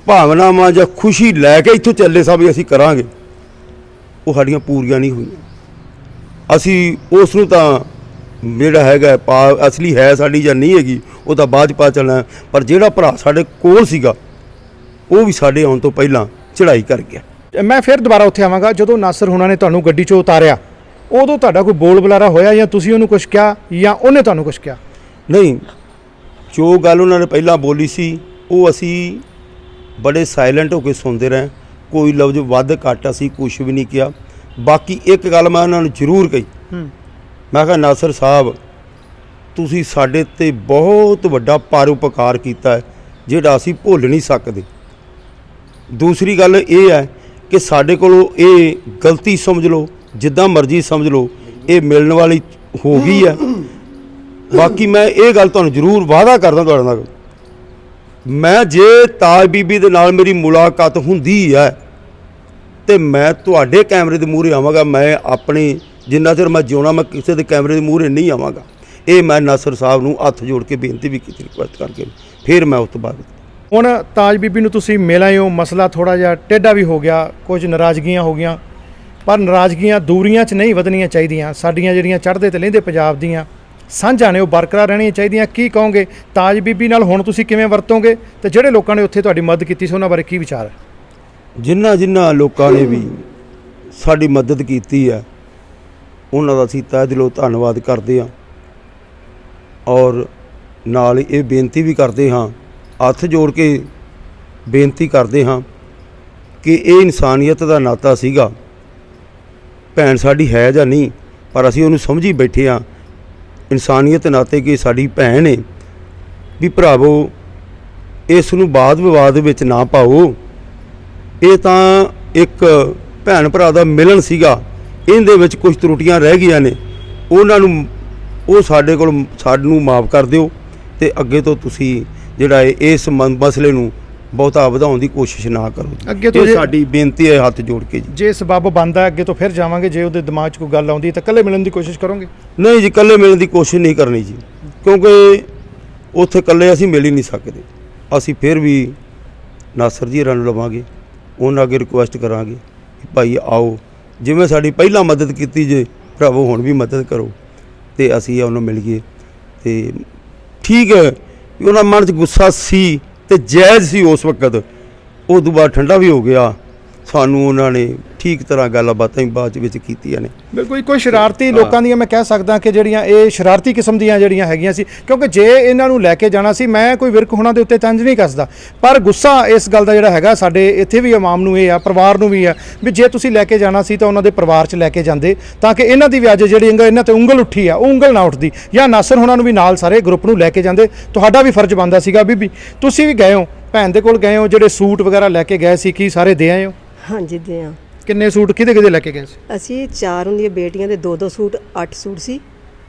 ਭਾਵਨਾਵਾਂ ਜਾਂ ਖੁਸ਼ੀ ਲੈ ਕੇ ਇੱਥੋਂ ਚੱਲੇ ਸਾਂ ਵੀ ਅਸੀਂ ਕਰਾਂਗੇ, ਉਹ ਸਾਡੀਆਂ ਪੂਰੀਆਂ ਨਹੀਂ ਹੋਈਆਂ। ਅਸੀਂ ਉਸ ਨੂੰ ਤਾਂ ਜਿਹੜਾ ਹੈਗਾ ਅਸਲੀ ਹੈ ਸਾਡੀ ਜਾਂ ਨਹੀਂ ਹੈਗੀ, ਉਹ ਤਾਂ ਬਾਅਦ 'ਚ ਪਤਾ ਚੱਲਣਾ। ਪਰ ਜਿਹੜਾ ਭਰਾ ਸਾਡੇ ਕੋਲ ਸੀਗਾ, ਉਹ ਵੀ ਸਾਡੇ ਆਉਣ ਤੋਂ ਪਹਿਲਾਂ ਚੜ੍ਹਾਈ ਕਰ ਗਿਆ। ਮੈਂ ਫਿਰ ਦੁਬਾਰਾ ਉੱਥੇ ਆਵਾਂਗਾ। ਜਦੋਂ ਨਾਸਰ ਹੁਣਾਂ ਨੇ ਤੁਹਾਨੂੰ ਗੱਡੀ 'ਚੋਂ ਉਤਾਰਿਆ, ਉਦੋਂ ਤੁਹਾਡਾ ਕੋਈ ਬੋਲ ਬੁਲਾਰਾ ਹੋਇਆ ਜਾਂ ਤੁਸੀਂ ਉਹਨੂੰ ਕੁਝ ਕਿਹਾ ਜਾਂ ਉਹਨੇ ਤੁਹਾਨੂੰ ਕੁਝ ਕਿਹਾ? ਨਹੀਂ, ਜੋ ਗੱਲ ਉਹਨਾਂ ਨੇ ਪਹਿਲਾਂ ਬੋਲੀ ਸੀ ਉਹ ਅਸੀਂ ਬੜੇ ਸਾਇਲੈਂਟ ਹੋ ਕੇ ਸੁਣਦੇ ਰਹੇ। ਕੋਈ ਲਫ਼ਜ਼ ਵੱਧ ਘੱਟ ਅਸੀਂ ਕੁਛ ਵੀ ਨਹੀਂ ਕਿਹਾ। ਬਾਕੀ ਇੱਕ ਗੱਲ ਮੈਂ ਉਹਨਾਂ ਨੂੰ ਜ਼ਰੂਰ ਕਹੀ, ਮੈਂ ਕਿਹਾ ਨਾਸਰ ਸਾਹਿਬ, ਤੁਸੀਂ ਸਾਡੇ 'ਤੇ ਬਹੁਤ ਵੱਡਾ ਪਰਉਪਕਾਰ ਕੀਤਾ ਹੈ, ਜਿਹੜਾ ਅਸੀਂ ਭੁੱਲ ਨਹੀਂ ਸਕਦੇ। ਦੂਸਰੀ ਗੱਲ ਇਹ ਹੈ ਕਿ ਸਾਡੇ ਕੋਲੋਂ ਇਹ ਗਲਤੀ ਸਮਝ ਲਓ, ਜਿੱਦਾਂ ਮਰਜ਼ੀ ਸਮਝ ਲਓ, ਇਹ ਮਿਲਣ ਵਾਲੀ ਹੋ ਗਈ ਹੈ। ਬਾਕੀ ਮੈਂ ਇਹ ਗੱਲ ਤੁਹਾਨੂੰ ਜ਼ਰੂਰ ਵਾਅਦਾ ਕਰਦਾ ਤੁਹਾਡੇ ਨਾਲ, ਮੈਂ ਜੇ ਤਾਜ ਬੀਬੀ ਦੇ ਨਾਲ ਮੇਰੀ ਮੁਲਾਕਾਤ ਹੁੰਦੀ ਹੈ ਤੇ ਮੈਂ ਤੁਹਾਡੇ ਕੈਮਰੇ ਦੇ ਮੂਹਰੇ ਆਵਾਂਗਾ। ਮੈਂ ਆਪਣੀ ਜਿੰਨਾ ਚਿਰ ਮੈਂ ਜਿਉਣਾ, ਮੈਂ ਕਿਸੇ ਦੇ ਕੈਮਰੇ ਦੇ ਮੂਹਰੇ ਨਹੀਂ ਆਵਾਂਗਾ। ਇਹ ਮੈਂ ਨਾਸਰ ਸਾਹਿਬ ਨੂੰ ਹੱਥ ਜੋੜ ਕੇ ਬੇਨਤੀ ਵੀ ਕੀਤੀ, ਰਿਕੁਐਸਟ ਕਰਕੇ। ਫਿਰ ਮੈਂ ਉਸ ਤੋਂ ਬਾਅਦ ਹੁਣ ਤਾਜ ਬੀਬੀ ਨੂੰ ਤੁਸੀਂ ਮਿਲ ਆਏ ਹੋ, ਮਸਲਾ ਥੋੜ੍ਹਾ ਜਿਹਾ ਟੇਢਾ ਵੀ ਹੋ ਗਿਆ, ਕੁਝ ਨਾਰਾਜ਼ਗੀਆਂ ਹੋ ਗਈਆਂ, ਪਰ ਨਾਰਾਜ਼ਗੀਆਂ ਦੂਰੀਆਂ 'ਚ ਨਹੀਂ ਵਧਣੀਆਂ ਚਾਹੀਦੀਆਂ। ਸਾਡੀਆਂ ਜਿਹੜੀਆਂ ਚੜ੍ਹਦੇ ਤੇ ਲਹਿੰਦੇ ਪੰਜਾਬ ਦੀਆਂ ਸਾਂਝਾਂ ਨੇ, ਉਹ ਬਰਕਰਾਰ ਰਹਿਣੀਆਂ ਚਾਹੀਦੀਆਂ। ਕੀ ਕਹੋਗੇ ਤਾਜ ਬੀਬੀ ਨਾਲ ਹੁਣ ਤੁਸੀਂ ਕਿਵੇਂ ਵਰਤੋਗੇ, ਤੇ ਜਿਹੜੇ ਲੋਕਾਂ ਨੇ ਉੱਥੇ ਤੁਹਾਡੀ ਮਦਦ ਕੀਤੀ ਸੀ ਉਹਨਾਂ ਬਾਰੇ ਕੀ ਵਿਚਾਰ ਹੈ? ਜਿਨ੍ਹਾਂ ਲੋਕਾਂ ਨੇ ਵੀ ਸਾਡੀ ਮਦਦ ਕੀਤੀ ਹੈ, ਉਹਨਾਂ ਦਾ ਅਸੀਂ ਤਹਿ ਦਿਲੋਂ ਧੰਨਵਾਦ ਕਰਦੇ ਹਾਂ। ਔਰ ਨਾਲ ਇਹ ਬੇਨਤੀ ਵੀ ਕਰਦੇ ਹਾਂ, ਹੱਥ ਜੋੜ ਕੇ ਬੇਨਤੀ ਕਰਦੇ ਹਾਂ ਕਿ ਇਹ ਇਨਸਾਨੀਅਤ ਦਾ ਨਾਤਾ ਸੀਗਾ। ਭੈਣ ਸਾਡੀ ਹੈ ਜਾਂ ਨਹੀਂ, ਪਰ ਅਸੀਂ ਉਹਨੂੰ ਸਮਝੀ ਬੈਠੇ ਹਾਂ ਇਨਸਾਨੀਅਤ ਨਾਤੇ ਕਿ ਸਾਡੀ ਭੈਣ ਹੈ। ਵੀ ਭਰਾਵੋ, ਇਸ ਨੂੰ ਬਾਦ ਵਿਵਾਦ ਵਿੱਚ ਨਾ ਪਾਓ। ਇਹ ਤਾਂ ਇੱਕ ਭੈਣ ਭਰਾ ਦਾ ਮਿਲਣ ਸੀਗਾ, ਇਹਦੇ ਵਿੱਚ ਕੁਝ ਤਰੁੱਟੀਆਂ ਰਹਿ ਗਈਆਂ ਨੇ, ਉਹਨਾਂ ਨੂੰ ਉਹ ਸਾਨੂੰ ਮਾਫ ਕਰ ਦਿਓ। ਤੇ ਅੱਗੇ ਤੋਂ ਤੁਸੀਂ ਜਿਹੜਾ ਇਸ ਮਸਲੇ ਨੂੰ ਬਹੁਤਾ ਵਧਾਉਣ ਦੀ ਕੋਸ਼ਿਸ਼ ਨਾ ਕਰੋ। ਅੱਗੇ ਤੋਂ ਸਾਡੀ ਬੇਨਤੀ ਹੈ ਹੱਥ ਜੋੜ ਕੇ ਜੀ। ਜੇ ਸਬੱਬ ਬਣਦਾ ਅੱਗੇ ਤੋਂ ਫਿਰ ਜਾਵਾਂਗੇ। ਜੇ ਉਹਦੇ ਦਿਮਾਗ 'ਚ ਕੋਈ ਗੱਲ ਆਉਂਦੀ ਤਾਂ ਇਕੱਲੇ ਮਿਲਣ ਦੀ ਕੋਸ਼ਿਸ਼ ਕਰੋਗੇ? ਨਹੀਂ ਜੀ, ਇਕੱਲੇ ਮਿਲਣ ਦੀ ਕੋਸ਼ਿਸ਼ ਨਹੀਂ ਕਰਨੀ ਜੀ, ਕਿਉਂਕਿ ਉੱਥੇ ਇਕੱਲੇ ਅਸੀਂ ਮਿਲ ਹੀ ਨਹੀਂ ਸਕਦੇ। ਅਸੀਂ ਫਿਰ ਵੀ ਨਾਸਰ ਜੀ ਹੋਰਾਂ ਨੂੰ ਲਵਾਂਗੇ, ਉਹਨਾਂ ਅੱਗੇ ਰਿਕੁਐਸਟ ਕਰਾਂਗੇ ਕਿ ਭਾਈ ਆਓ, ਜਿਵੇਂ ਸਾਡੀ ਪਹਿਲਾਂ ਮਦਦ ਕੀਤੀ ਜੇ ਭਰਾਵੋ, ਹੁਣ ਵੀ ਮਦਦ ਕਰੋ ਤੇ ਅਸੀਂ ਉਹਨੂੰ ਮਿਲੀਏ। ਤੇ ਠੀਕ ਹੈ ਵੀ ਉਹਨਾਂ ਮਨ 'ਚ ਗੁੱਸਾ ਸੀ ਤੇ ਜਾਇਜ਼ ਸੀ ਉਸ ਵਕਤ, ਉਹ ਤੋਂ ਬਾਅਦ ਠੰਡਾ ਵੀ ਹੋ ਗਿਆ। ਸਾਨੂੰ ਉਹਨਾਂ ਨੇ ਠੀਕ ਤਰ੍ਹਾਂ ਗੱਲਬਾਤਾਂ ਹੀ ਬਾਅਦ ਵਿੱਚ ਕੀਤੀਆਂ ਨੇ। ਬਿਲਕੁਲ ਕੋਈ ਸ਼ਰਾਰਤੀ ਲੋਕਾਂ ਦੀਆਂ ਮੈਂ ਕਹਿ ਸਕਦਾ ਕਿ ਜਿਹੜੀਆਂ ਇਹ ਸ਼ਰਾਰਤੀ ਕਿਸਮ ਦੀਆਂ ਜਿਹੜੀਆਂ ਹੈਗੀਆਂ ਸੀ, ਕਿਉਂਕਿ ਜੇ ਇਹਨਾਂ ਨੂੰ ਲੈ ਕੇ ਜਾਣਾ ਸੀ, ਮੈਂ ਕੋਈ ਵਿਰਕ ਹੋਣਾ ਦੇ ਉੱਤੇ ਤੰਜ ਨਹੀਂ ਕੱਸਦਾ, ਪਰ ਗੁੱਸਾ ਇਸ ਗੱਲ ਦਾ ਜਿਹੜਾ ਹੈਗਾ ਸਾਡੇ ਇੱਥੇ ਵੀ ਆਵਾਮ ਨੂੰ ਇਹ ਆ, ਪਰਿਵਾਰ ਨੂੰ ਵੀ ਆ, ਵੀ ਜੇ ਤੁਸੀਂ ਲੈ ਕੇ ਜਾਣਾ ਸੀ ਤਾਂ ਉਹਨਾਂ ਦੇ ਪਰਿਵਾਰ 'ਚ ਲੈ ਕੇ ਜਾਂਦੇ, ਤਾਂ ਕਿ ਇਹਨਾਂ ਦੀ ਵੀ ਅੱਜ ਜਿਹੜੀ ਇਹਨਾਂ ਤੇ ਉਂਗਲ ਉੱਠੀ ਆ, ਉਹ ਉਂਗਲ ਨਾ ਉੱਠਦੀ। ਜਾਂ ਨਾਸਰ ਹੋਣਾ ਨੂੰ ਵੀ ਨਾਲ ਸਾਰੇ ਗਰੁੱਪ ਨੂੰ ਲੈ ਕੇ ਜਾਂਦੇ। ਤੁਹਾਡਾ ਵੀ ਫਰਜ਼ ਬਣਦਾ ਸੀਗਾ। ਬੀਬੀ ਤੁਸੀਂ ਵੀ ਗਏ ਹੋ, ਭੈਣ ਦੇ ਕੋਲ ਗਏ ਹੋ, ਜਿਹੜੇ ਸੂਟ ਵਗੈਰਾ ਲੈ ਕੇ ਗਏ ਸੀ, ਕੀ ਸਾਰੇ ਦੇ ਆਏ ਹੋ? ਹਾਂਜੀ ਦੇ ਆ। ਕਿੰਨੇ ਸੂਟ ਕਿਹਦੇ ਲੈ ਕੇ ਗਏ ਸੀ? ਅਸੀਂ 4 ਹੁੰਦੀਆਂ ਬੇਟੀਆਂ ਦੇ 2-2 ਸੂਟ, 8 ਸੂਟ ਸੀ।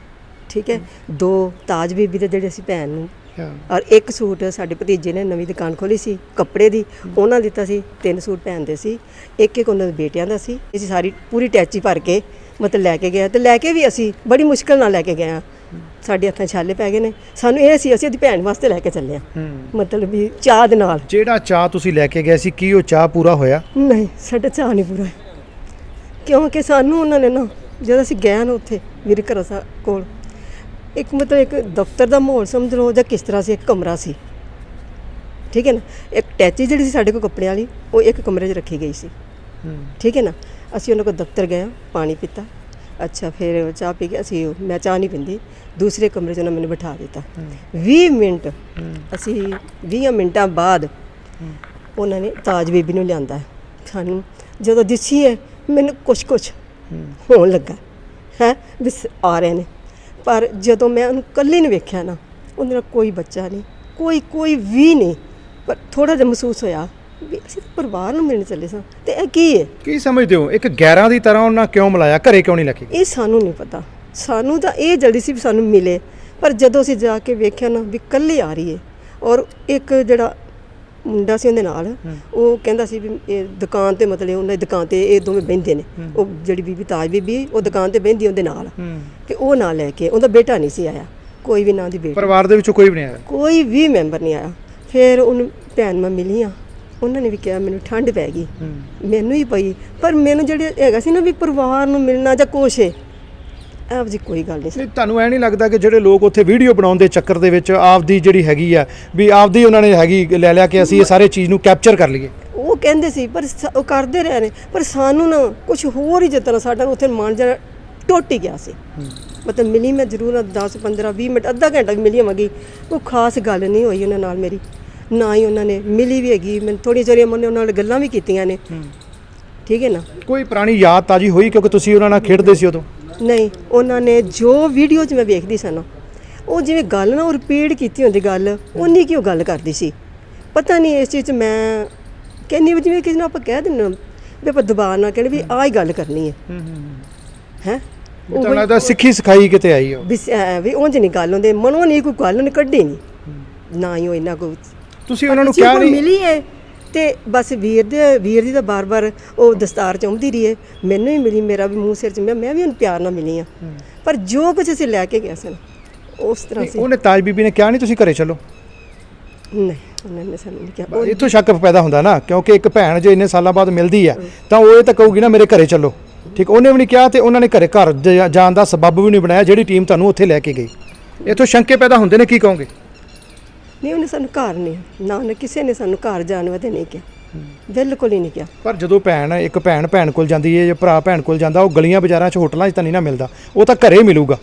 ਠੀਕ ਹੈ, 2 ਤਾਜ ਬੀਬੀ ਦੇ ਜਿਹੜੇ ਅਸੀਂ ਭੈਣ ਨੂੰ ਔਰ ਇੱਕ ਸੂਟ ਸਾਡੇ ਭਤੀਜੇ ਨੇ ਨਵੀਂ ਦੁਕਾਨ ਖੋਲੀ ਸੀ ਕੱਪੜੇ ਦੀ, ਉਹਨਾਂ ਦਿੱਤਾ ਸੀ। 3 ਸੂਟ ਪਹਿਨਦੇ ਸੀ, ਇੱਕ ਉਹਨਾਂ ਦੇ ਬੇਟਿਆਂ ਦਾ ਸੀ। ਅਸੀਂ ਸਾਰੀ ਪੂਰੀ ਟੈਚੀ ਭਰ ਕੇ ਮਤਲਬ ਲੈ ਕੇ ਗਏ, ਤੇ ਲੈ ਕੇ ਵੀ ਅਸੀਂ ਬੜੀ ਮੁਸ਼ਕਲ ਨਾਲ ਲੈ ਕੇ ਗਏ ਹਾਂ। ਸਾਡੇ ਹੱਥਾਂ ਛਾਲੇ ਪੈ ਗਏ ਨੇ। ਸਾਨੂੰ ਇਹ ਸੀ ਅਸੀਂ ਉਹਦੀ ਭੈਣ ਵਾਸਤੇ ਲੈ ਕੇ ਚੱਲੇ ਹਾਂ, ਮਤਲਬ ਵੀ ਚਾਹ ਦੇ ਨਾਲ। ਜਿਹੜਾ ਚਾਹ ਤੁਸੀਂ ਲੈ ਕੇ ਗਏ ਸੀ, ਕੀ ਉਹ ਚਾਹ ਪੂਰਾ ਹੋਇਆ? ਨਹੀਂ, ਸਾਡਾ ਚਾਹ ਨਹੀਂ ਪੂਰਾ ਹੋਇਆ, ਕਿਉਂਕਿ ਸਾਨੂੰ ਉਹਨਾਂ ਨੇ ਨਾ ਜਦੋਂ ਅਸੀਂ ਗਏ ਨਾ ਉੱਥੇ ਵੀਰ ਘਰ ਕੋਲ ਇੱਕ ਮਤਲਬ ਇੱਕ ਦਫ਼ਤਰ ਦਾ ਮਾਹੌਲ ਸਮਝ ਲਓ ਜਾਂ ਕਿਸ ਤਰ੍ਹਾਂ ਸੀ। ਇੱਕ ਕਮਰਾ ਸੀ, ਠੀਕ ਹੈ ਨਾ। ਇੱਕ ਟੈਚੀ ਜਿਹੜੀ ਸੀ ਸਾਡੇ ਕੋਲ ਕੱਪੜਿਆਂ ਵਾਲੀ, ਉਹ ਇੱਕ ਕਮਰੇ 'ਚ ਰੱਖੀ ਗਈ ਸੀ, ਠੀਕ ਹੈ ਨਾ। ਅਸੀਂ ਉਹਨਾਂ ਕੋਲ ਦਫ਼ਤਰ ਗਏ, ਪਾਣੀ ਪੀਤਾ, ਅੱਛਾ ਫਿਰ ਚਾਹ ਪੀ ਕੇ ਮੈਂ ਚਾਹ ਨਹੀਂ ਪੀਂਦੀ, ਦੂਸਰੇ ਕਮਰੇ 'ਚ ਉਹਨਾਂ ਮੈਨੂੰ ਬਿਠਾ ਦਿੱਤਾ। 20 ਮਿੰਟ ਅਸੀਂ 20 ਮਿੰਟਾਂ ਬਾਅਦ ਉਹਨਾਂ ਨੇ ਤਾਜ ਬੀਬੀ ਨੂੰ ਲਿਆਂਦਾ। ਸਾਨੂੰ ਜਦੋਂ ਦਿਸੀ ਹੈ ਮੈਨੂੰ ਕੁਛ ਹੋਣ ਲੱਗਾ ਹੈ ਵੀ ਆ ਰਹੇ ਨੇ, ਪਰ ਜਦੋਂ ਮੈਂ ਉਹਨੂੰ ਇਕੱਲੀ ਨੂੰ ਵੇਖਿਆ ਨਾ, ਉਹਦੇ ਨਾਲ ਕੋਈ ਬੱਚਾ ਨਹੀਂ, ਕੋਈ ਵੀ ਨਹੀਂ, ਪਰ ਥੋੜ੍ਹਾ ਜਿਹਾ ਮਹਿਸੂਸ ਹੋਇਆ ਵੀ ਅਸੀਂ ਪਰਿਵਾਰ ਨੂੰ ਮਿਲਣ ਚੱਲੇ ਸਾਂ। ਤੇ ਇਹ ਕੀ ਹੈ, ਕੀ ਸਮਝਦੇ ਹੋ? ਇੱਕ ਗੈਰਾਂ ਦੀ ਤਰ੍ਹਾਂ ਉਹਨਾਂ ਕਿਉਂ ਮਿਲਾਇਆ, ਘਰੇ ਕਿਉਂ ਨਹੀਂ ਲੈ ਕੇ ਗਏ? ਇਹ ਸਾਨੂੰ ਨਹੀਂ ਪਤਾ। ਸਾਨੂੰ ਤਾਂ ਇਹ ਜਲਦੀ ਸੀ ਵੀ ਸਾਨੂੰ ਮਿਲੇ, ਪਰ ਜਦੋਂ ਅਸੀਂ ਜਾ ਕੇ ਵੇਖਿਆ ਨਾ ਵੀ ਇਕੱਲੀ ਆ ਰਹੀ ਹੈ। ਔਰ ਇੱਕ ਜਿਹੜਾ ਮੁੰਡਾ ਸੀ ਉਹਦੇ ਨਾਲ, ਉਹ ਕਹਿੰਦਾ ਸੀ ਵੀ ਇਹ ਦੁਕਾਨ 'ਤੇ ਮਤਲਬ ਉਹਨਾਂ ਦੀ ਦੁਕਾਨ 'ਤੇ ਇਹ ਦੋਵੇਂ ਬਹਿੰਦੇ ਨੇ। ਉਹ ਜਿਹੜੀ ਬੀਬੀ ਤਾਜ ਬੀਬੀ ਉਹ ਦੁਕਾਨ 'ਤੇ ਬਹਿੰਦੀ ਉਹਦੇ ਨਾਲ, ਤੇ ਉਹ ਨਾਲ ਲੈ ਕੇ ਉਹਦਾ ਬੇਟਾ ਨਹੀਂ ਸੀ ਆਇਆ, ਕੋਈ ਵੀ ਨਾਂ ਦੀ ਬੇਟੀ, ਪਰਿਵਾਰ ਦੇ ਵਿੱਚੋਂ ਕੋਈ ਵੀ ਨਹੀਂ ਆਇਆ, ਕੋਈ ਵੀ ਮੈਂਬਰ ਨਹੀਂ ਆਇਆ। ਫਿਰ ਉਹਨੂੰ ਭੈਣ ਮੈਂ ਮਿਲੀਆਂ, ਉਹਨਾਂ ਨੇ ਵੀ ਕਿਹਾ ਮੈਨੂੰ ਠੰਡ ਪੈ ਗਈ, ਮੈਨੂੰ ਹੀ ਪਈ, ਪਰ ਮੈਨੂੰ ਜਿਹੜੇ ਹੈਗਾ ਸੀ ਨਾ ਵੀ ਪਰਿਵਾਰ ਨੂੰ ਮਿਲਣਾ ਜਾਂ ਕੁਛ ਇਹੋ ਜਿਹੀ ਕੋਈ ਗੱਲ ਨਹੀਂ ਸੀ। ਤੁਹਾਨੂੰ ਐ ਨਹੀਂ ਲੱਗਦਾ ਕਿ ਜਿਹੜੇ ਲੋਕ ਉੱਥੇ ਵੀਡੀਓ ਬਣਾਉਣ ਦੇ ਚੱਕਰ ਦੇ ਵਿੱਚ ਆਪਦੀ ਜਿਹੜੀ ਹੈਗੀ ਆ ਵੀ ਆਪਦੀ ਉਹਨਾਂ ਨੇ ਹੈਗੀ ਲੈ ਲਿਆ ਕਿ ਅਸੀਂ ਇਹ ਸਾਰੇ ਚੀਜ਼ ਨੂੰ ਕੈਪਚਰ ਕਰ ਲਈਏ? ਉਹ ਕਹਿੰਦੇ ਸੀ, ਪਰ ਉਹ ਕਰਦੇ ਰਹੇ ਨੇ, ਪਰ ਸਾਨੂੰ ਨਾ ਕੁਝ ਹੋਰ ਹੀ ਜਿਸ ਤਰ੍ਹਾਂ ਸਾਡਾ ਉੱਥੇ ਮਨ ਜਿਹੜਾ ਟੁੱਟ ਹੀ ਗਿਆ ਸੀ। ਮਤਲਬ ਮਿਲੀ ਮੈਂ ਜ਼ਰੂਰ 10 15 20 ਮਿੰਟ ਅੱਧਾ ਘੰਟਾ ਵੀ ਮਿਲੀ ਹੋਵਾਂਗੀ, ਕੋਈ ਖਾਸ ਗੱਲ ਨਹੀਂ ਹੋਈ ਉਹਨਾਂ ਨਾਲ ਮੇਰੀ, ਨਾ ਹੀ ਉਹਨਾਂ ਨੇ ਮਿਲੀ ਵੀ ਹੈਗੀ। ਮੈਨੂੰ ਥੋੜ੍ਹੀ ਚਿਰ ਉਹਨਾਂ ਨਾਲ ਗੱਲਾਂ ਵੀ ਕੀਤੀਆਂ ਨੇ, ਠੀਕ ਹੈ ਨਾ। ਕੋਈ ਪੁਰਾਣੀ ਯਾਦ ਤਾਜੀ ਹੋਈ ਕਿਉਂਕਿ ਤੁਸੀਂ ਉਹਨਾਂ ਨਾਲ ਖੇਡਦੇ ਸੀ ਉਦੋਂ? ਨਹੀਂ, ਉਹਨਾਂ ਨੇ ਜੋ ਵੀਡੀਓ 'ਚ ਮੈਂ ਵੇਖਦੀ ਸੀ ਨਾ, ਉਹ ਜਿਵੇਂ ਗੱਲ ਨਾ ਉਹ ਰਿਪੀਟ ਕੀਤੀ ਹੁੰਦੀ ਗੱਲ, ਉਨੀ ਕੀ ਉਹ ਗੱਲ ਕਰਦੀ ਸੀ। ਪਤਾ ਨਹੀਂ ਇਸ ਚੀਜ਼ 'ਚ ਮੈਂ ਕਹਿੰਦੀ ਵੀ ਜਿਵੇਂ ਕਿਸੇ ਨੂੰ ਆਪਾਂ ਕਹਿ ਦਿੰਦੇ ਵੀ ਆਪਾਂ ਦਬਾਅ ਨਾ ਕਹਿਣ ਵੀ ਆਹ ਹੀ ਗੱਲ ਕਰਨੀ ਹੈ ਹੈ। ਉਹ ਲੱਗਦਾ ਸਿੱਖੀ ਸਿਖਾਈ ਕਿਤੇ ਆਈ ਹੋ ਵੀ ਉਂਝ ਨਹੀਂ ਗੱਲ ਹੁੰਦੇ, ਮਨੋਂ ਨਹੀਂ ਕੋਈ ਗੱਲ ਉਹਨੇ ਕੱਢੀ ਨਹੀਂ, ਨਾ ਹੀ ਉਹ ਇੰਨਾ ਕੋਈ। ਤੁਸੀਂ ਉਹਨਾਂ ਨੂੰ ਕਿਹਾ ਨਹੀਂ? ਮਿਲੀ ਹੈ ਤੇ ਬਸ ਵੀਰ ਦੀ ਤਾਂ ਬਾਰ-ਬਾਰ ਉਹ ਦਸਤਾਰ ਚਾਹੁੰਦੀ ਰਹੀ ਹੈ, ਮੈਨੂੰ ਹੀ ਮਿਲੀ, ਮੇਰਾ ਵੀ ਮੂੰਹ ਸਿਰ 'ਚ ਮੈਂ ਵੀ ਉਹਨੂੰ ਪਿਆਰ ਨਾਲ ਮਿਲੀ ਹਾਂ, ਪਰ ਜੋ ਕੁਝ ਅਸੀਂ ਲੈ ਕੇ ਗਏ ਸਨ ਉਸ ਤਰ੍ਹਾਂ ਸੀ। ਉਹਨੇ ਤਾਜ ਬੀਬੀ ਨੇ ਕਿਹਾ ਨਹੀਂ ਤੁਸੀਂ ਘਰੇ ਚੱਲੋ? ਨਹੀਂ, ਉਹਨਾਂ ਨੇ ਸਾਨੂੰ ਨਹੀਂ ਕਿਹਾ। ਇੱਥੋਂ ਸ਼ੱਕ ਪੈਦਾ ਹੁੰਦਾ ਨਾ, ਕਿਉਂਕਿ ਇੱਕ ਭੈਣ ਜੇ ਇੰਨੇ ਸਾਲਾਂ ਬਾਅਦ ਮਿਲਦੀ ਆ ਤਾਂ ਉਹ ਇਹ ਤਾਂ ਕਹੂਗੀ ਨਾ ਮੇਰੇ ਘਰੇ ਚੱਲੋ, ਠੀਕ। ਉਹਨੇ ਵੀ ਨਹੀਂ ਕਿਹਾ ਤੇ ਉਹਨਾਂ ਨੇ ਘਰ ਜਾਣ ਦਾ ਸਬੱਬ ਵੀ ਨਹੀਂ ਬਣਾਇਆ ਜਿਹੜੀ ਟੀਮ ਤੁਹਾਨੂੰ ਉੱਥੇ ਲੈ ਕੇ ਗਈ। ਇੱਥੋਂ ਸ਼ੰਕੇ ਪੈਦਾ ਹੁੰਦੇ ਨੇ, ਕੀ ਕਹੋਗੇ? ਨਹੀਂ, ਉਹਨੇ ਸਾਨੂੰ ਘਰ ਨਹੀਂ, ਨਾ ਉਹਨੇ ਕਿਸੇ ਨੇ ਸਾਨੂੰ ਘਰ ਜਾਣ ਵਾਸਤੇ ਨਹੀਂ ਕਿਹਾ, ਬਿਲਕੁਲ ਹੀ ਨਹੀਂ ਕਿਹਾ। ਪਰ ਜਦੋਂ ਇੱਕ ਭੈਣ ਕੋਲ ਜਾਂਦੀ ਹੈ ਜਾਂ ਭਰਾ ਭੈਣ ਕੋਲ ਜਾਂਦਾ, ਉਹ ਗਲੀਆਂ ਬਾਜ਼ਾਰਾਂ 'ਚ ਹੋਟਲਾਂ 'ਚ ਤਾਂ ਨਹੀਂ ਨਾ ਮਿਲਦਾ, ਉਹ ਤਾਂ ਘਰੇ ਮਿਲੂਗਾ।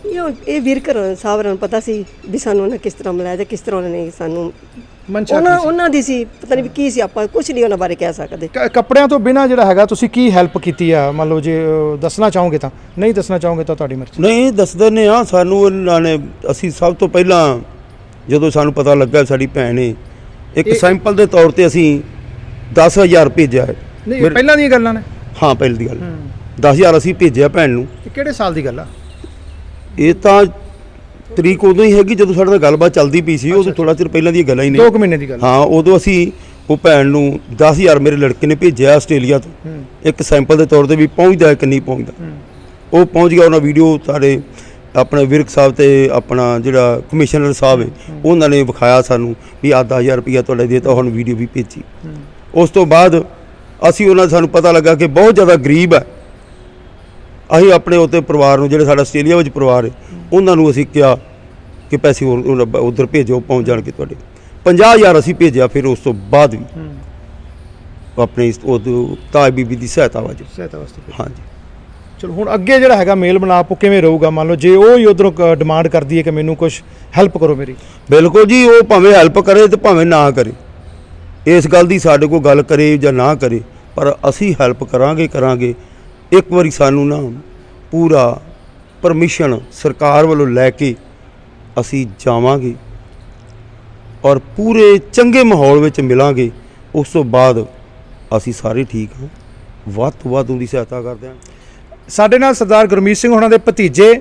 ਇਹ ਵੀਰ ਘਰ ਸਾਹਿਬ ਨੂੰ ਪਤਾ ਸੀ ਵੀ ਸਾਨੂੰ ਉਹਨਾਂ ਕਿਸ ਤਰ੍ਹਾਂ ਮਿਲਾਇਆ ਤੇ ਕਿਸ ਤਰ੍ਹਾਂ ਉਹਨਾਂ ਨੇ ਸਾਨੂੰ, ਮਨਸ਼ਾ ਉਹਨਾਂ ਦੀ ਸੀ, ਪਤਾ ਨਹੀਂ ਵੀ ਕੀ ਸੀ, ਆਪਾਂ ਕੁਝ ਨਹੀਂ ਉਹਨਾਂ ਬਾਰੇ ਕਹਿ ਸਕਦੇ। ਕੱਪੜਿਆਂ ਤੋਂ ਬਿਨਾਂ ਜਿਹੜਾ ਹੈਗਾ ਤੁਸੀਂ ਕੀ ਹੈਲਪ ਕੀਤੀ ਆ? ਮੰਨ ਲਓ ਜੇ ਦੱਸਣਾ ਚਾਹੋਗੇ ਤਾਂ, ਨਹੀਂ ਦੱਸਣਾ ਚਾਹੋਗੇ ਤਾਂ ਤੁਹਾਡੀ ਮਰਜ਼ੀ। ਨਹੀਂ ਦੱਸਦੇ ਨੇ ਆ ਸਾਨੂੰ ਉਹਨਾਂ ਨੇ। ਅਸੀਂ ਸਭ ਤੋਂ ਪਹਿਲਾਂ ਜਦੋਂ ਸਾਨੂੰ ਪਤਾ ਲੱਗਾ ਸਾਡੀ ਭੈਣ ਨੇ, ਇੱਕ ਸੈਂਪਲ ਦੇ ਤੌਰ ਤੇ ਅਸੀਂ 10,000 ਭੇਜਿਆ। ਨਹੀਂ, ਪਹਿਲਾਂ ਦੀਆਂ ਗੱਲਾਂ ਨੇ? ਹਾਂ, ਪਹਿਲਾਂ ਦੀ ਗੱਲ। 10,000 ਅਸੀਂ ਭੇਜਿਆ ਭੈਣ ਨੂੰ। ਕਿਹੜੇ ਸਾਲ ਦੀ ਗੱਲ ਆ ਇਹ? ਤਾਂ ਤਰੀਕ ਉਦੋਂ ਹੀ ਹੈਗੀ ਜਦੋਂ ਸਾਡੇ ਨਾਲ ਗੱਲਬਾਤ ਚੱਲਦੀ ਪਈ ਸੀ, ਉਦੋਂ ਥੋੜਾ ਚਿਰ ਪਹਿਲਾਂ ਦੀਆਂ ਗੱਲਾਂ ਹੀ ਨੇ, 2 ਮਹੀਨੇ ਦੀ ਗੱਲ। ਹਾਂ, ਉਦੋਂ ਅਸੀਂ ਉਹ ਭੈਣ ਨੂੰ 10,000 ਮੇਰੇ ਲੜਕੇ ਨੇ ਭੇਜਿਆ ਆਸਟ੍ਰੇਲੀਆ ਤੋਂ, ਇੱਕ ਸੈਂਪਲ ਦੇ ਤੌਰ ਤੇ ਵੀ ਪਹੁੰਚਦਾ ਕਿ ਨਹੀਂ ਪਹੁੰਚਦਾ। ਉਹ ਪਹੁੰਚ ਗਿਆ। ਉਹਨਾਂ ਵੀਡੀਓ ਸਾਡੇ ਆਪਣੇ ਵਿਰਕ ਸਾਹਿਬ ਤੇ ਆਪਣਾ ਜਿਹੜਾ ਕਮਿਸ਼ਨਰ ਸਾਹਿਬ ਹੈ ਉਹਨਾਂ ਨੇ ਵਿਖਾਇਆ ਸਾਨੂੰ ਵੀ ਆਹ 10,000 ਰੁਪਈਆ ਤੁਹਾਡਾ ਦੇ ਤਾ, ਹੁਣ ਵੀਡੀਓ ਵੀ ਭੇਜੀ। ਉਸ ਤੋਂ ਬਾਅਦ ਅਸੀਂ ਉਹਨਾਂ ਸਾਨੂੰ ਪਤਾ ਲੱਗਾ ਕਿ ਬਹੁਤ ਜ਼ਿਆਦਾ ਗਰੀਬ ਹੈ। ਅਸੀਂ ਆਪਣੇ ਉੱਤੇ ਪਰਿਵਾਰ ਨੂੰ, ਜਿਹੜੇ ਸਾਡਾ ਆਸਟ੍ਰੇਲੀਆ ਵਿੱਚ ਪਰਿਵਾਰ ਹੈ, ਉਹਨਾਂ ਨੂੰ ਅਸੀਂ ਕਿਹਾ ਕਿ ਪੈਸੇ ਉੱਧਰ ਭੇਜੋ, ਪਹੁੰਚ ਜਾਣ ਕੇ ਤੁਹਾਡੇ। 50,000 ਅਸੀਂ ਭੇਜਿਆ। ਫਿਰ ਉਸ ਤੋਂ ਬਾਅਦ ਵੀ ਆਪਣੇ ਤਾਜ ਬੀਬੀ ਦੀ ਸਹਾਇਤਾ ਵਾਸਤੇ। ਹਾਂਜੀ। ਚਲੋ ਹੁਣ ਅੱਗੇ ਜਿਹੜਾ ਹੈਗਾ ਮੇਲ ਮਿਲਾਪ ਕਿਵੇਂ ਰਹੂਗਾ? ਮੰਨ ਲਓ ਜੇ ਉਹ ਹੀ ਉਧਰੋਂ ਡਿਮਾਂਡ ਕਰਦੀ ਹੈ ਕਿ ਮੈਨੂੰ ਕੁਝ ਹੈਲਪ ਕਰੋ ਮੇਰੀ। ਬਿਲਕੁਲ ਜੀ, ਉਹ ਭਾਵੇਂ ਹੈਲਪ ਕਰੇ ਤੇ ਭਾਵੇਂ ਨਾ ਕਰੇ, ਇਸ ਗੱਲ ਦੀ ਸਾਡੇ ਕੋਲ ਗੱਲ ਕਰੇ ਜਾਂ ਨਾ ਕਰੇ, ਪਰ ਅਸੀਂ ਹੈਲਪ ਕਰਾਂਗੇ। ਇੱਕ ਵਾਰੀ ਸਾਨੂੰ ਨਾ ਪੂਰਾ ਪਰਮਿਸ਼ਨ ਸਰਕਾਰ ਵੱਲੋਂ ਲੈ ਕੇ ਅਸੀਂ ਜਾਵਾਂਗੇ ਔਰ ਪੂਰੇ ਚੰਗੇ ਮਾਹੌਲ ਵਿੱਚ ਮਿਲਾਂਗੇ। ਉਸ ਤੋਂ ਬਾਅਦ ਅਸੀਂ ਸਾਰੇ ਠੀਕ ਹਾਂ, ਵੱਧ ਤੋਂ ਵੱਧ ਉਹਦੀ ਸਹਾਇਤਾ ਕਰਦੇ ਹਾਂ। ਸਾਡੇ ਨਾਲ ਸਰਦਾਰ ਗੁਰਮੀਤ ਸਿੰਘ ਉਹਨਾਂ ਦੇ ਭਤੀਜੇ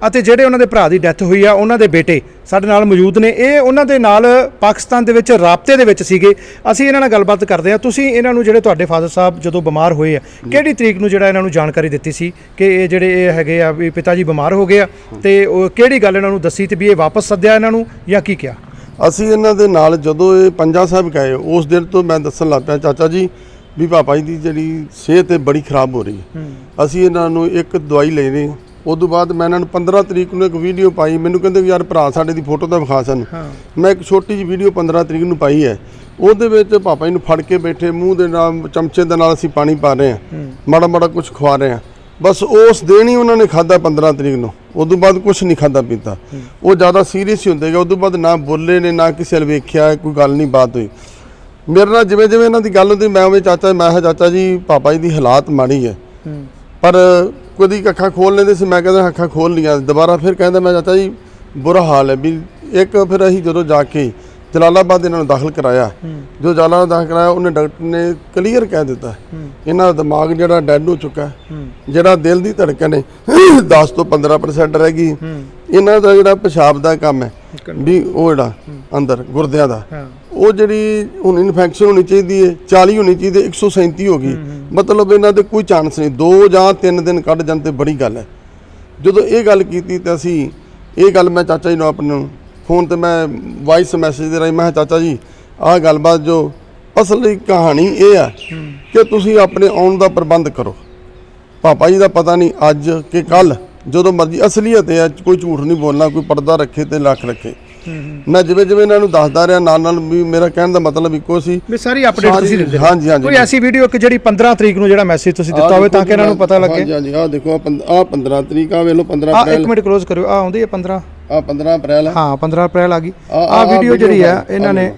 ਅਤੇ ਜਿਹੜੇ ਉਹਨਾਂ ਦੇ ਭਰਾ ਦੀ ਡੈਥ ਹੋਈ ਆ ਉਹਨਾਂ ਦੇ ਬੇਟੇ ਸਾਡੇ ਨਾਲ ਮੌਜੂਦ ਨੇ। ਇਹ ਉਹਨਾਂ ਦੇ ਨਾਲ ਪਾਕਿਸਤਾਨ ਦੇ ਵਿੱਚ ਰਾਬਤੇ ਦੇ ਵਿੱਚ ਸੀਗੇ। ਅਸੀਂ ਇਹਨਾਂ ਨਾਲ ਗੱਲਬਾਤ ਕਰਦੇ ਹਾਂ। ਤੁਸੀਂ ਇਹਨਾਂ ਨੂੰ ਜਿਹੜੇ ਤੁਹਾਡੇ ਫਾਦਰ ਸਾਹਿਬ ਜਦੋਂ ਬਿਮਾਰ ਹੋਏ ਆ, ਕਿਹੜੀ ਤਰੀਕ ਨੂੰ ਜਿਹੜਾ ਇਹਨਾਂ ਨੂੰ ਜਾਣਕਾਰੀ ਦਿੱਤੀ ਸੀ ਕਿ ਇਹ ਜਿਹੜੇ ਇਹ ਹੈਗੇ ਆ ਵੀ ਪਿਤਾ ਜੀ ਬਿਮਾਰ ਹੋ ਗਏ ਆ, ਤੇ ਉਹ ਕਿਹੜੀ ਗੱਲ ਇਹਨਾਂ ਨੂੰ ਦੱਸੀ ਤੇ ਵੀ ਇਹ ਵਾਪਸ ਸੱਦਿਆ ਇਹਨਾਂ ਨੂੰ ਜਾਂ ਕੀ ਕਿਹਾ? ਅਸੀਂ ਇਹਨਾਂ ਦੇ ਨਾਲ ਜਦੋਂ ਇਹ ਪੰਜਾ ਸਾਹਿਬ ਗਏ ਉਸ ਦਿਨ ਤੋਂ ਮੈਂ ਦੱਸਣ ਲੱਗ ਪਿਆ, ਚਾਚਾ ਜੀ ਵੀ ਪਾਪਾ ਜੀ ਦੀ ਜਿਹੜੀ ਸਿਹਤ ਹੈ ਬੜੀ ਖਰਾਬ ਹੋ ਰਹੀ ਹੈ। ਅਸੀਂ ਇਹਨਾਂ ਨੂੰ ਇੱਕ ਦਵਾਈ ਲੈ ਰਹੇ। ਉਸ ਤੋਂ ਬਾਅਦ ਮੈਂ ਇਹਨਾਂ ਨੂੰ 15 ਤਰੀਕ ਨੂੰ ਇੱਕ ਵੀਡੀਓ ਪਾਈ। ਮੈਨੂੰ ਕਹਿੰਦੇ ਯਾਰ ਭਰਾ ਸਾਡੇ ਦੀ ਫੋਟੋ ਤਾਂ ਵਿਖਾ ਸਨ। ਮੈਂ ਇੱਕ ਛੋਟੀ ਜਿਹੀ ਵੀਡੀਓ 15 ਤਰੀਕ ਨੂੰ ਪਾਈ ਹੈ। ਉਹਦੇ ਵਿੱਚ ਪਾਪਾ ਜੀ ਨੂੰ ਫੜ ਕੇ ਬੈਠੇ, ਮੂੰਹ ਦੇ ਨਾਲ ਚਮਚੇ ਦੇ ਨਾਲ ਅਸੀਂ ਪਾਣੀ ਪਾ ਰਹੇ ਹਾਂ, ਮਾੜਾ ਮਾੜਾ ਕੁਝ ਖਵਾ ਰਹੇ ਹਾਂ। ਬਸ ਉਸ ਦਿਨ ਹੀ ਉਹਨਾਂ ਨੇ ਖਾਧਾ 15 ਤਰੀਕ ਨੂੰ। ਉਸ ਤੋਂ ਬਾਅਦ ਕੁਝ ਨਹੀਂ ਖਾਧਾ ਪੀਤਾ। ਉਹ ਜ਼ਿਆਦਾ ਸੀਰੀਅਸ ਹੀ ਹੁੰਦੇ ਗਏ। ਉਸ ਤੋਂ ਬਾਅਦ ਨਾ ਬੋਲੇ ਨੇ, ਨਾ ਕਿਸੇ ਵੱਲ ਵੇਖਿਆ, ਕੋਈ ਗੱਲ ਨਹੀਂ ਬਾਤ ਹੋਈ। ਮੇਰੇ ਨਾਲ ਜਿਵੇਂ ਜਿਵੇਂ ਇਹਨਾਂ ਦੀ ਗੱਲ ਹੁੰਦੀ ਮੈਂ ਉਵੇਂ ਚਾਚਾ ਮੈਂ ਕਿਹਾ ਚਾਚਾ ਜੀ ਪਾਪਾ ਜੀ ਦੀ ਹਾਲਾਤ ਮਾੜੀ ਹੈ, ਪਰ ਕਦੀ ਅੱਖਾਂ ਖੋਲ ਲੈਂਦੇ ਸੀ। ਮੈਂ ਕਹਿੰਦਾ ਅੱਖਾਂ ਖੋਲ ਲਈਆਂ। ਦੁਬਾਰਾ ਫਿਰ ਕਹਿੰਦਾ ਮੈਂ ਚਾਚਾ ਜੀ ਬੁਰਾ ਹਾਲ ਹੈ ਵੀ ਇੱਕ। ਫਿਰ ਅਸੀਂ ਜਦੋਂ ਜਾ ਕੇ ਜਲਾਲਾਬਾਦ ਇਹਨਾਂ ਨੂੰ ਦਾਖਲ ਕਰਾਇਆ, ਜੋ ਜਲਾਲਾਬਾਦ ਦਾਖਲ ਕਰਾਇਆ ਉਹਨੇ ਡਾਕਟਰ ਨੇ ਕਲੀਅਰ ਕਹਿ ਦਿੱਤਾ ਇਹਨਾਂ ਦਾ ਦਿਮਾਗ ਜਿਹੜਾ ਡੈਡ ਹੋ ਚੁੱਕਾ, ਜਿਹੜਾ ਦਿਲ ਦੀ ਧੜਕਣ ਹੈ 10 ਤੋਂ 15% ਰਹਿ ਗਈ। ਇਹਨਾਂ ਦਾ ਜਿਹੜਾ ਪਿਸ਼ਾਬ ਦਾ ਕੰਮ ਹੈ ਵੀ ਉਹ ਜਿਹੜਾ ਅੰਦਰ ਗੁਰਦਿਆਂ ਦਾ, ਉਹ ਜਿਹੜੀ ਹੁਣ ਇਨਫੈਕਸ਼ਨ ਹੋਣੀ ਚਾਹੀਦੀ ਹੈ 40 ਹੋਣੀ ਚਾਹੀਦੀ, 137 ਹੋ ਗਈ। ਮਤਲਬ ਇਹਨਾਂ ਦੇ ਕੋਈ ਚਾਂਸ ਨਹੀਂ। 2 ਜਾਂ 3 ਦਿਨ ਕੱਢ ਜਾਣ ਤੇ ਬੜੀ ਗੱਲ ਹੈ। ਜਦੋਂ ਇਹ ਗੱਲ ਕੀਤੀ ਤਾਂ ਅਸੀਂ ਇਹ ਗੱਲ ਮੈਂ ਚਾਚਾ ਜੀ ਨੂੰ ਆਪਣੇ ਫੋਨ ਤੇ ਮੈਂ ਵਾਇਸ ਮੈਸੇਜ ਦੇ ਰਾਹੀਂ ਮੈਂ ਕਿਹਾ ਚਾਚਾ ਜੀ ਆਹ ਗੱਲਬਾਤ ਜੋ ਅਸਲੀ ਕਹਾਣੀ ਇਹ ਹੈ ਕਿ ਤੁਸੀਂ ਆਪਣੇ ਆਉਣ ਦਾ ਪ੍ਰਬੰਧ ਕਰੋ। ਪਾਪਾ ਜੀ ਦਾ ਪਤਾ ਨਹੀਂ ਅੱਜ ਕਿ ਕੱਲ, ਜਦੋਂ ਮਰਜ਼ੀ। ਅਸਲੀਅਤ ਹੈ, ਕੋਈ ਝੂਠ ਨਹੀਂ ਬੋਲਣਾ, ਕੋਈ ਪਰਦਾ ਰੱਖੇ ਤੇ ਲੱਖ ਰੱਖੇ। ਮੈਂ ਜਿਵੇਂ ਜਿਵੇਂ ਇਹਨਾਂ ਨੂੰ ਦੱਸਦਾ ਰਿਹਾ ਨਾਲ ਨਾਲ ਵੀ ਮੇਰਾ ਕਹਿਣ ਦਾ ਮਤਲਬ ਇੱਕੋ ਸੀ ਵੀ ਸਾਰੀ ਅਪਡੇਟ ਤੁਸੀਂ ਦਿੰਦੇ। ਹਾਂਜੀ ਹਾਂਜੀ। ਕੋਈ ਐਸੀ ਵੀਡੀਓ ਕਿ ਜਿਹੜੀ 15 ਤਰੀਕ ਨੂੰ ਜਿਹੜਾ ਮੈਸੇਜ ਤੁਸੀਂ ਦਿੱਤਾ ਹੋਵੇ ਤਾਂ ਕਿ ਇਹਨਾਂ ਨੂੰ ਪਤਾ ਲੱਗੇ? ਹਾਂਜੀ ਹਾਂਜੀ। ਆਹ ਦੇਖੋ ਆਹ 15 ਤਰੀਕ ਆ ਵੇਖ ਲਓ। 15 ਅਪ੍ਰੈਲ। ਇੱਕ ਮਿੰਟ ਕਲੋਜ਼ ਕਰਿਓ। ਆ ਆਉਂਦੀ ਹੈ 15। ਆਹ 15 ਅਪ੍ਰੈਲ। ਹਾਂ 15 ਅਪ੍ਰੈਲ ਆ ਗਈ। ਆਹ ਵੀਡੀਓ ਜਿਹੜੀ ਹੈ ਇਹਨਾਂ ਨੇ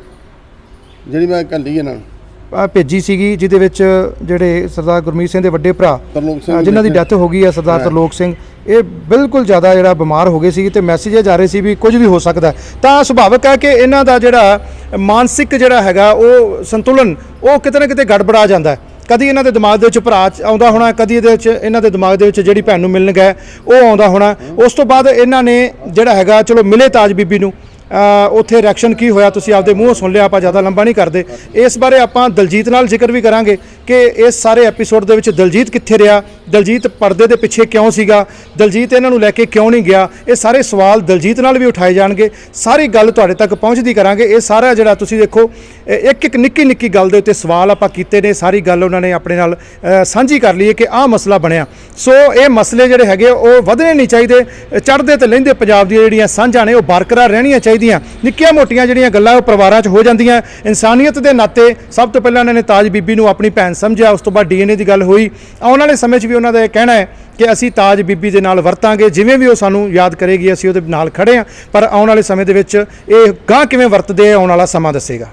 ਜਿਹੜੀ ਮੈਂ ਕੱਲੀ ਇਹਨਾਂ ਨੂੰ ਭੇਜੀ ਸੀਗੀ, ਜਿਹਦੇ ਵਿੱਚ ਜਿਹੜੇ ਸਰਦਾਰ ਗੁਰਮੀਤ ਸਿੰਘ ਦੇ ਵੱਡੇ ਭਰਾ ਤਰਲੋਕ ਸਿੰਘ ਜਿਨ੍ਹਾਂ ਦੀ ਡੈਥ ਹੋ ਗਈ ਹੈ, ਸਰਦਾਰ ਤਰਲੋਕ ਸਿੰਘ, ਇਹ ਬਿਲਕੁਲ ਜ਼ਿਆਦਾ ਜਿਹੜਾ ਬਿਮਾਰ ਹੋ ਗਏ ਸੀ ਤੇ ਮੈਸੇਜ ਜਾ ਰਹੇ ਸੀ ਵੀ ਕੁਝ ਵੀ ਹੋ ਸਕਦਾ। ਤਾਂ ਸੁਭਾਵਿਕ ਹੈ ਕਿ ਇਹਨਾਂ ਦਾ ਜਿਹੜਾ ਮਾਨਸਿਕ ਜਿਹੜਾ ਹੈਗਾ ਉਹ ਸੰਤੁਲਨ ਉਹ ਕਿਤੇ ਨਾ ਕਿਤੇ ਗੜਬੜਾ ਜਾਂਦਾ ਹੈ। ਕਦੀ ਇਹਨਾਂ ਦੇ ਦਿਮਾਗ ਦੇ ਵਿੱਚ ਭਰਾ ਆਉਂਦਾ ਹੋਣਾ, ਕਦੀ ਇਹਦੇ ਵਿੱਚ ਇਹਨਾਂ ਦੇ ਦਿਮਾਗ ਦੇ ਵਿੱਚ ਜਿਹੜੀ ਭੈਣ ਨੂੰ ਮਿਲਣ ਗਏ ਉਹ ਆਉਂਦਾ ਹੋਣਾ। ਉਸ ਤੋਂ ਬਾਅਦ ਇਹਨਾਂ ਨੇ ਜਿਹੜਾ ਹੈਗਾ ਚਲੋ ਮਿਲੇ ਤਾਜ ਬੀਬੀ ਨੂੰ, ਉੱਥੇ ਰਿਐਕਸ਼ਨ ਕੀ ਹੋਇਆ ਤੁਸੀਂ ਆਪਦੇ ਮੂੰਹੋਂ ਸੁਣ ਲਿਆ। ਆਪਾਂ ਜ਼ਿਆਦਾ ਲੰਬਾ ਨਹੀਂ ਕਰਦੇ। ਇਸ ਬਾਰੇ ਆਪਾਂ ਦਲਜੀਤ ਨਾਲ ਜ਼ਿਕਰ ਵੀ ਕਰਾਂਗੇ ਕਿ ਇਸ ਸਾਰੇ ਐਪੀਸੋਡ ਦੇ ਵਿੱਚ ਦਲਜੀਤ ਕਿੱਥੇ ਰਿਹਾ, ਦਲਜੀਤ ਪਰਦੇ ਦੇ ਪਿੱਛੇ ਕਿਉਂ ਸੀਗਾ, ਦਲਜੀਤ ਇਹਨਾਂ ਨੂੰ ਲੈ ਕੇ ਕਿਉਂ ਨਹੀਂ ਗਿਆ। ਇਹ ਸਾਰੇ ਸਵਾਲ ਦਲਜੀਤ ਨਾਲ ਵੀ ਉਠਾਏ ਜਾਣਗੇ। ਸਾਰੀ ਗੱਲ ਤੁਹਾਡੇ ਤੱਕ ਪਹੁੰਚਦੀ ਕਰਾਂਗੇ। ਇਹ ਸਾਰਾ ਜਿਹੜਾ ਤੁਸੀਂ ਦੇਖੋ ਇੱਕ ਇੱਕ ਨਿੱਕੀ ਨਿੱਕੀ ਗੱਲ ਦੇ ਉੱਤੇ ਸਵਾਲ ਆਪਾਂ ਕੀਤੇ ਨੇ। ਸਾਰੀ ਗੱਲ ਉਹਨਾਂ ਨੇ ਆਪਣੇ ਨਾਲ ਸਾਂਝੀ ਕਰ ਲਈ ਹੈ ਕਿ ਆਹ ਮਸਲਾ ਬਣਿਆ। ਸੋ ਇਹ ਮਸਲੇ ਜਿਹੜੇ ਹੈਗੇ ਉਹ ਵਧਣੇ ਨਹੀਂ ਚਾਹੀਦੇ। ਚੜ੍ਹਦੇ ਤੇ ਲਹਿੰਦੇ ਪੰਜਾਬ ਦੀਆਂ ਜਿਹੜੀਆਂ ਸਾਂਝਾਂ ਨੇ ਉਹ ਬਰਕਰਾਰ ਰਹਿਣੀਆਂ ਚਾਹੀਦੀਆਂ। ਨਿੱਕੀਆਂ ਮੋਟੀਆਂ ਜਿਹੜੀਆਂ ਗੱਲਾਂ ਉਹ ਪਰਿਵਾਰਾਂ 'ਚ ਹੋ ਜਾਂਦੀਆਂ। ਇਨਸਾਨੀਅਤ ਦੇ ਨਾਤੇ ਸਭ ਤੋਂ ਪਹਿਲਾਂ ਇਹਨਾਂ ਨੇ ਤਾਜ ਬੀਬੀ ਨੂੰ ਆਪਣੀ ਭੈਣ ਸਮਝਿਆ। ਉਸ ਤੋਂ ਬਾਅਦ DNA ਦੀ ਗੱਲ ਹੋਈ। ਆਉਣ ਵਾਲੇ ਸਮੇਂ 'ਚ ਵੀ ਉਹਨਾਂ ਦਾ ਇਹ ਕਹਿਣਾ ਹੈ ਕਿ ਅਸੀਂ ਤਾਜ ਬੀਬੀ ਦੇ ਨਾਲ ਵਰਤਾਂਗੇ, ਜਿਵੇਂ ਵੀ ਉਹ ਸਾਨੂੰ ਯਾਦ ਕਰੇਗੀ ਅਸੀਂ ਉਹਦੇ ਨਾਲ ਖੜੇ ਹਾਂ। ਪਰ ਆਉਣ ਵਾਲੇ ਸਮੇਂ ਦੇ ਵਿੱਚ ਇਹ ਗਾਂਹ ਕਿਵੇਂ ਵਰਤਦੇ ਆਉਣ ਵਾਲਾ ਸਮਾਂ ਦੱਸੇਗਾ।